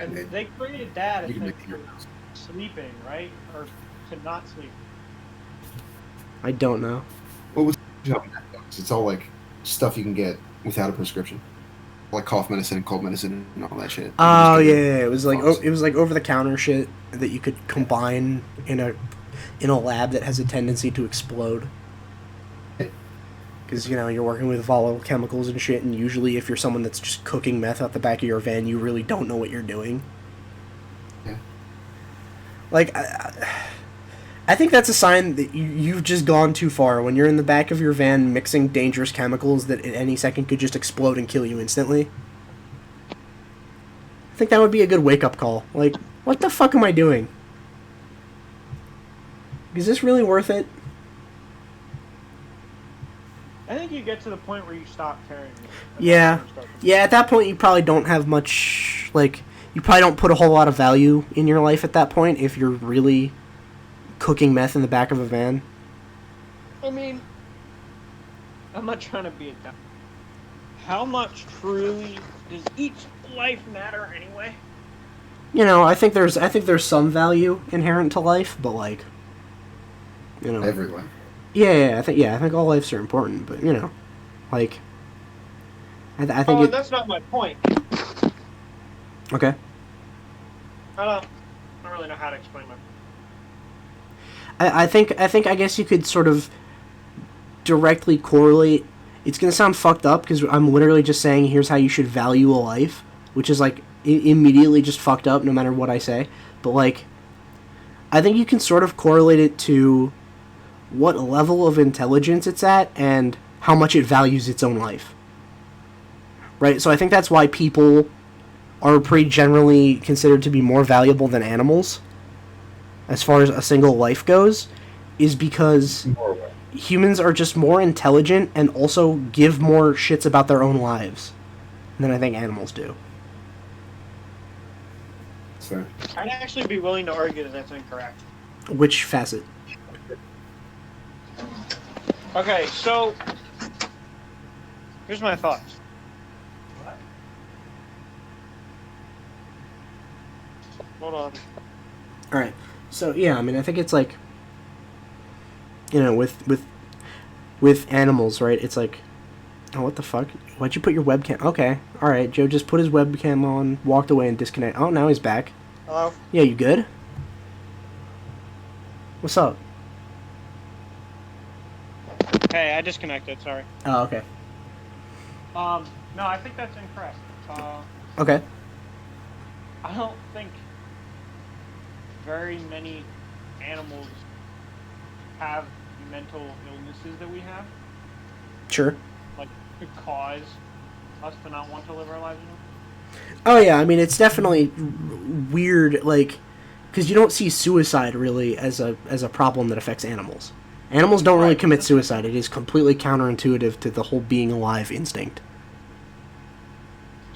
And they created that, I You can think, make for the sleeping, right? Or to not sleep. I don't know. What was it's all like stuff you can get without a prescription, like cough medicine, cold medicine, and all that shit. Oh, You yeah, just get it was like pharmacy. it was like over-the-counter shit that you could combine in a lab that has a tendency to explode. Because, you know, you're working with volatile chemicals and shit, and usually if you're someone that's just cooking meth out the back of your van, you really don't know what you're doing. Yeah. Like, I think that's a sign that you've just gone too far. When you're in the back of your van mixing dangerous chemicals that at any second could just explode and kill you instantly. I think that would be a good wake-up call. Like, what the fuck am I doing? Is this really worth it? I think you get to the point where you stop caring. Yeah. Yeah, at that point you probably don't have much, like, you probably don't put a whole lot of value in your life at that point if you're really cooking meth in the back of a van. I mean, I'm not trying to be a dumb. How much truly does each life matter anyway? You know, I think there's some value inherent to life, but like, you know, Everywhere. yeah, I think all lives are important, but you know, like, I think Oh, that's not my point. okay. I don't really know how to explain my. I think I guess you could sort of directly correlate. It's gonna sound fucked up because I'm literally just saying here's how you should value a life, which is like immediately just fucked up no matter what I say. But like, I think you can sort of correlate it to what level of intelligence it's at and how much it values its own life. Right? So I think that's why people are pretty generally considered to be more valuable than animals as far as a single life goes, is because humans are just more intelligent and also give more shits about their own lives than I think animals do. So I'd actually be willing to argue that that's incorrect. Which facet? Okay, so here's my thoughts. What? Hold on. Alright, so yeah, I mean, I think it's like, you know, with animals, right? It's like, oh, what the fuck? Why'd you put your webcam? Okay, all right. Joe just put his webcam on, walked away, and disconnected. Oh, now he's back. Hello? Yeah, you good? What's up? Hey, I disconnected, sorry. Oh, okay. No, I think that's incorrect. Okay. I don't think very many animals have mental illnesses that we have, Sure. like, could cause us to not want to live our lives anymore. Oh yeah, I mean it's definitely weird, like, because you don't see suicide really as a problem that affects animals. Animals don't really Right. commit suicide. It is completely counterintuitive to the whole being alive instinct.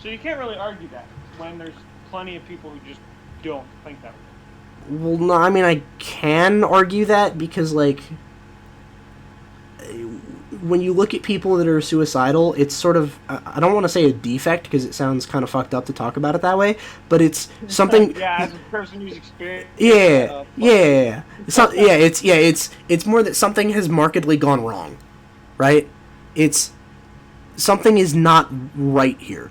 So you can't really argue that when there's plenty of people who just don't think that way. Well, no, I mean I can argue that because like when you look at people that are suicidal, it's sort of I don't want to say a defect because it sounds kind of fucked up to talk about it that way, but it's something. Yeah, as a person who's experienced. Yeah, yeah. It's more that something has markedly gone wrong, right? It's something is not right here.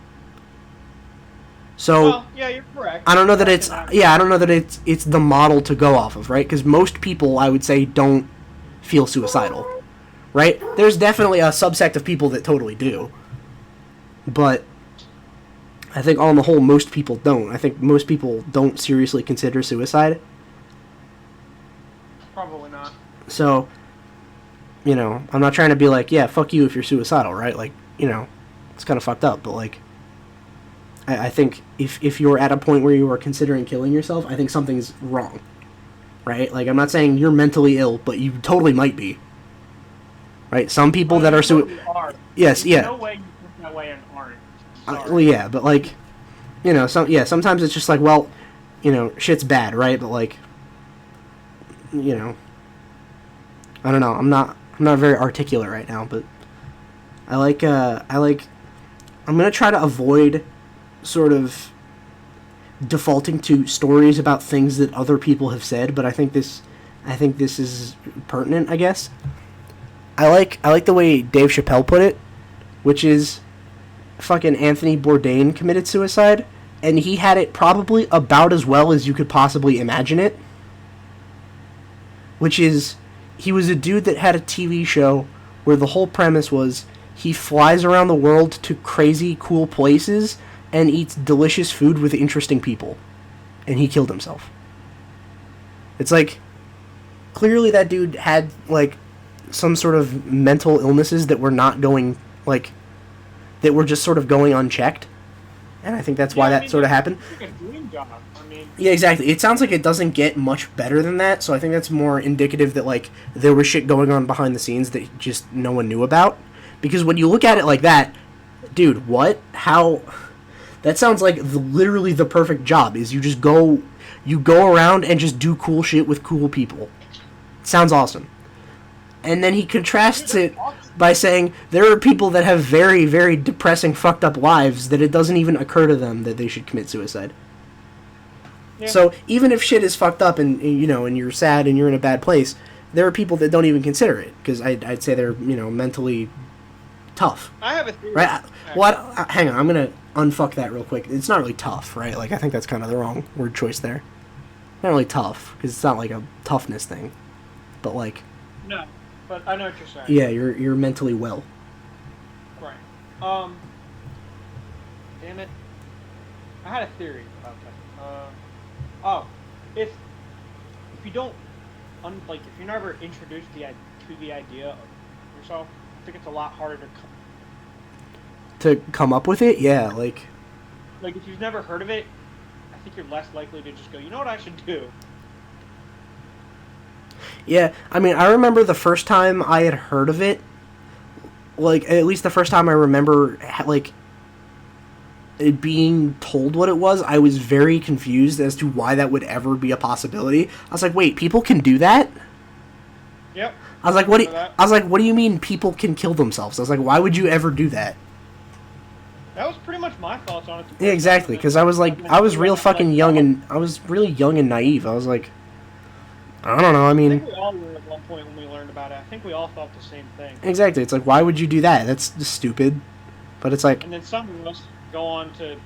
So Well, yeah, you're correct. I don't know that it's the model to go off of, right? Because most people, I would say, don't feel suicidal, right? There's definitely a subsect of people that totally do, but I think on the whole, most people don't. I think most people don't seriously consider suicide. Probably not. So, you know, I'm not trying to be like, yeah, fuck you if you're suicidal, right? Like, you know, it's kind of fucked up, but like, I think if you're at a point where you are considering killing yourself, I think something's wrong, right? Like, I'm not saying you're mentally ill, but you totally might be, right? Some people that are yes, There's yeah. no way you think that way and aren't. Sorry. Well, yeah, but like, you know, sometimes it's just like, well, you know, shit's bad, right? But like, you know, I don't know. I'm not very articulate right now, but I'm gonna try to avoid sort of defaulting to stories about things that other people have said, but I think this is pertinent, I guess. I like the way Dave Chappelle put it, which is fucking Anthony Bourdain committed suicide, and he had it probably about as well as you could possibly imagine it. Which is, he was a dude that had a TV show where the whole premise was he flies around the world to crazy cool places and eats delicious food with interesting people. And he killed himself. It's like, clearly that dude had, like, some sort of mental illnesses that were not going, like, that were just sort of going unchecked. And I think that's why that sort of happened. It's like a dream job. I mean, Yeah, exactly. It sounds like it doesn't get much better than that, so I think that's more indicative that, like, there was shit going on behind the scenes that just no one knew about. Because when you look at it like that, dude, what? How? That sounds like literally the perfect job, is you go around and just do cool shit with cool people. Sounds awesome. And then he contrasts it by saying there are people that have very, very depressing, fucked up lives that it doesn't even occur to them that they should commit suicide. yeah. So even if shit is fucked up and you know and you're sad and you're in a bad place, there are people that don't even consider it because I'd say they're mentally tough, I have a theory. right? Well, hang on, I'm gonna unfuck that real quick. It's not really tough, right? Like I think that's kind of the wrong word choice there. Not really tough because it's not like a toughness thing, but like No, but I know what you're saying. yeah, you're mentally well. Right. Damn it. I had a theory about that. If you don't, if you're never introduced to the idea of yourself, I think it's a lot harder To come up with it, yeah, like if you've never heard of it, I think you're less likely to just go, you know what I should do. yeah. I mean, I remember the first time I had heard of it, like at least the first time I remember like it being told what it was, I was very confused as to why that would ever be a possibility. I was like, wait, people can do that? Yep. I was like, what do you mean people can kill themselves? I was like, why would you ever do that? That was pretty much my thoughts on it. Yeah, exactly, because I was like, I was real fucking young and I was really young and naive. I was like, I don't know. I I mean, think we all were at one point when we learned about it. I think we all thought the same thing. exactly. It's like, why would you do that? That's just stupid. But it's like, And then some of us go on to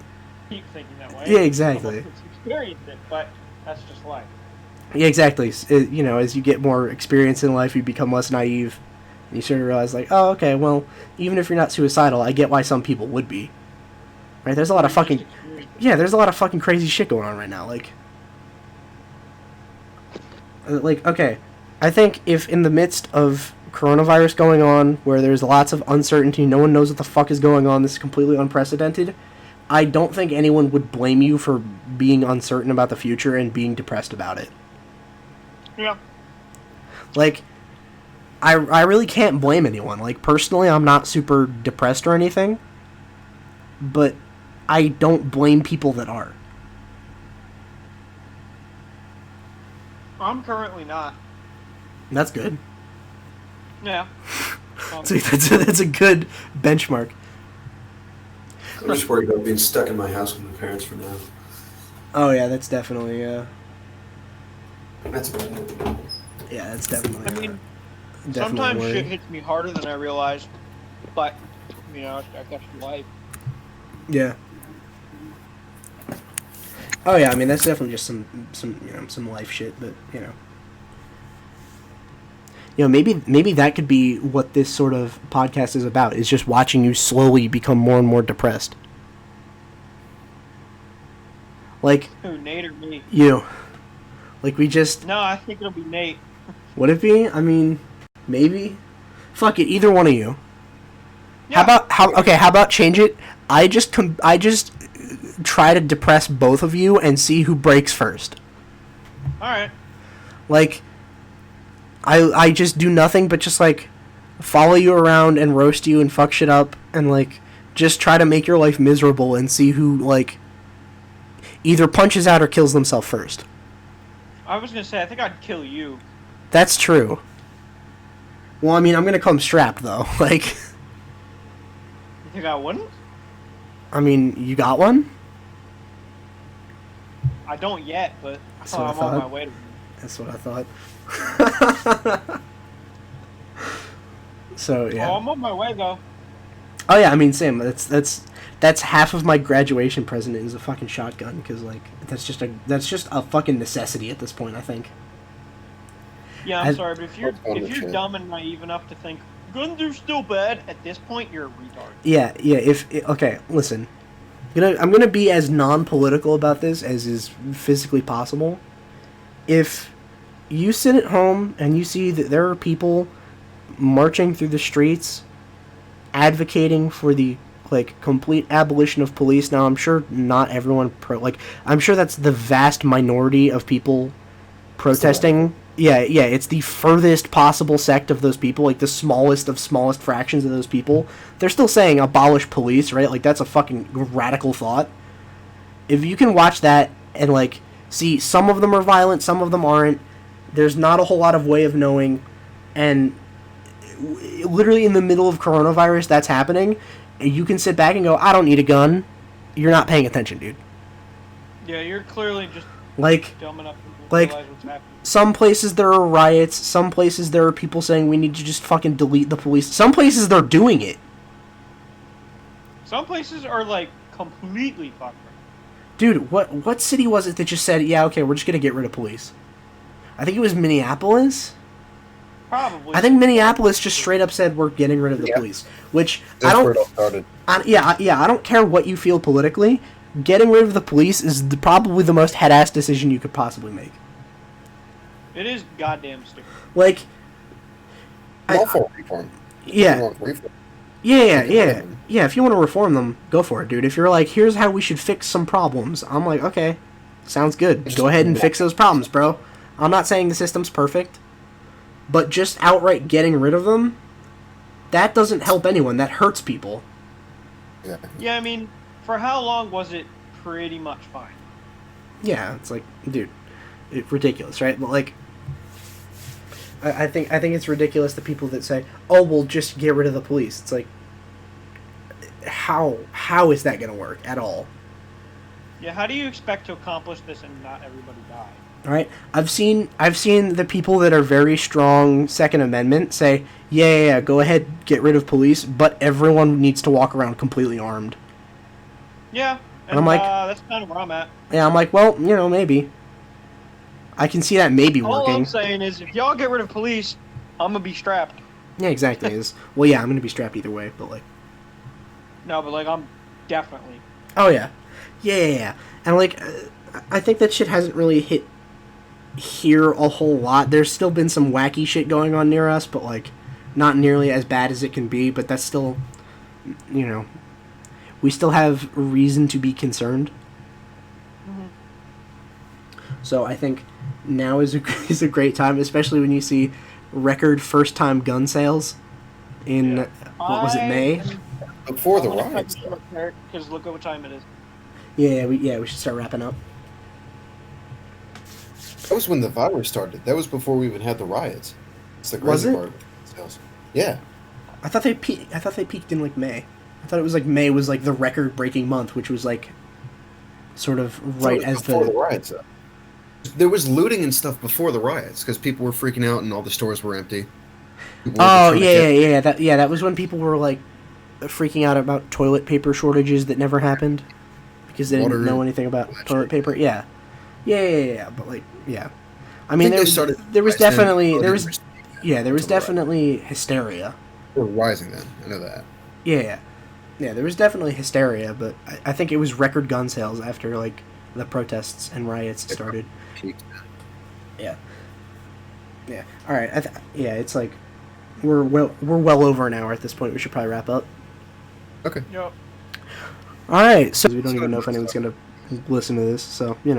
keep thinking that way. yeah, exactly. Some of us experience it, but that's just life. Yeah, exactly. You know, as you get more experience in life, you become less naive. And you sort of realize, like, oh, okay, well, even if you're not suicidal, I get why some people would be. Right? There's a lot of fucking... Yeah, there's a lot of fucking crazy shit going on right now. Like, okay, I think if in the midst of coronavirus going on, where there's lots of uncertainty, no one knows what the fuck is going on, this is completely unprecedented, I don't think anyone would blame you for being uncertain about the future and being depressed about it. Yeah. Like, I really can't blame anyone. Like, personally, I'm not super depressed or anything, but I don't blame people that are. I'm currently not. That's good. Yeah. So that's a good benchmark. I'm just worried about being stuck in my house with my parents for now. Oh yeah, that's definitely That's about it. yeah, that's definitely. I mean, definitely sometimes worry. shit hits me harder than I realize, but, you know, I got life. Yeah. Oh yeah, I mean that's definitely just some some life shit, but maybe that could be what this sort of podcast is about, is just watching you slowly become more and more depressed. Like Who, Nate or me? you. Like we just No, I think it'll be Nate. would it be? I mean, maybe. Fuck it, either one of you. Yeah. How about change it? I just try to depress both of you and see who breaks first. Alright. Like, I just do nothing but just, like, follow you around and roast you and fuck shit up and, like, just try to make your life miserable and see who, like, either punches out or kills themselves first. I was gonna say, I think I'd kill you. That's true. Well, I mean, I'm gonna come strapped, though. Like, You think I wouldn't? I mean, you got one? I don't yet, but That's what I I'm on my thought. way to. That's what I thought. So, yeah. Oh, I'm on my way though. Oh yeah, I mean, same. That's half of my graduation present is a fucking shotgun, because like that's just a fucking necessity at this point, I think. Yeah, I'm sorry, but if you're Shit. dumb and naive enough to think guns are still bad, at this point you're a retard. Yeah. Okay, listen, I'm gonna be as non-political about this as is physically possible. If you sit at home and you see that there are people marching through the streets advocating for the complete abolition of police. Now, I'm sure not everyone I'm sure that's the vast minority of people protesting. Yeah, it's the furthest possible sect of those people, like the smallest of smallest fractions of those people. They're still saying abolish police, right? Like, that's a fucking radical thought. If you can watch that and see, some of them are violent, some of them aren't. There's not a whole lot of way of knowing, and literally in the middle of coronavirus that's happening, you can sit back and go, I don't need a gun. You're not paying attention, dude. Yeah, you're clearly just dumb enough to like- realize what's happening. Some places there are riots, some places there are people saying we need to just fucking delete the police. Some places they're doing it. Some places are completely fucked. Dude, what city was it that just said, yeah, okay, we're just gonna get rid of police? I think it was Minneapolis. Probably. I think Minneapolis just straight up said we're getting rid of the police, which That's where it all started. I don't care what you feel politically. Getting rid of the police is probably the most head-ass decision you could possibly make. It is goddamn stupid. I'm all for reform. Yeah. Reform. Yeah. If you want to reform them, go for it, dude. If you're like, here's how we should fix some problems, I'm like, okay, sounds good. Go ahead and fix those problems, bro. I'm not saying the system's perfect, but just outright getting rid of them, that doesn't help anyone. That hurts people. Yeah. Yeah, I mean, for how long was it pretty much fine? Yeah, it's like, dude, it's ridiculous, right? But I think it's ridiculous the people that say, "Oh, we'll just get rid of the police." It's like, how is that gonna work at all? Yeah, how do you expect to accomplish this and not everybody die? All right, I've seen the people that are very strong Second Amendment say, yeah, go ahead, get rid of police, but everyone needs to walk around completely armed. Yeah, And I'm and like, that's kind of where I'm at. yeah, I'm like, well, maybe. I can see that maybe All I'm working. saying is, if y'all get rid of police, I'm gonna be strapped. Yeah, exactly. Well, yeah, I'm gonna be strapped either way, but like, No, but like I'm definitely. oh yeah, yeah, and like, I think that shit hasn't really hit here a whole lot. There's still been some wacky shit going on near us, but like, not nearly as bad as it can be. But that's still, we still have reason to be concerned. Mm-hmm. So I think now is is a great time, especially when you see record first time gun sales in what was it, May? Before the riots. Because look at what time it is. Yeah, we should start wrapping up. That was when the virus started. That was before we even had the riots. It's the Was crazy it? part of sales. Yeah. I thought they peaked in like May. I thought it was like May was like the record breaking month, which was like sort of right as before the riots. Though. There was looting and stuff before the riots because people were freaking out and all the stores were empty. Oh yeah. That was when people were like freaking out about toilet paper shortages that never happened because they didn't know anything about toilet paper. Yeah. But like, yeah. I mean, there was definitely hysteria. They were rising then. I know that. Yeah, there was definitely hysteria, but I think it was record gun sales after like the protests and riots started. Yeah. All right. It's like we're well over an hour at this point. We should probably wrap up. Okay. Yep. All right. So we don't even know if anyone's gonna listen to this. So we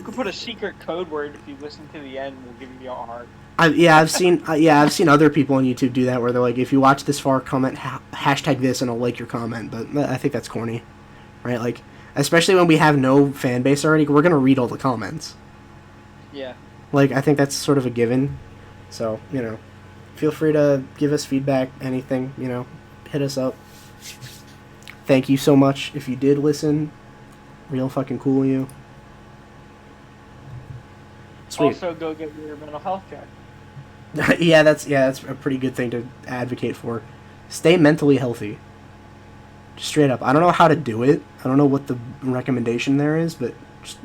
could put a secret code word if you listen to the end. We'll give you a heart. I've seen other people on YouTube do that where they're like, if you watch this far, comment hashtag this and I'll like your comment. But I think that's corny, right? Like, especially when we have no fan base already, we're gonna read all the comments. Yeah. Like, I think that's sort of a given. So feel free to give us feedback, anything. Hit us up. Thank you so much if you did listen. Real fucking cool of you. Sweet. Also, go get your mental health check. yeah, that's a pretty good thing to advocate for. Stay mentally healthy. Just straight up. I don't know how to do it. I don't know what the recommendation there is, but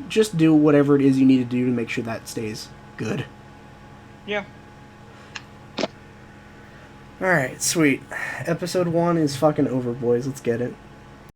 just do whatever it is you need to do to make sure that stays good. Yeah. Alright, sweet. Episode 1 is fucking over, boys. Let's get it.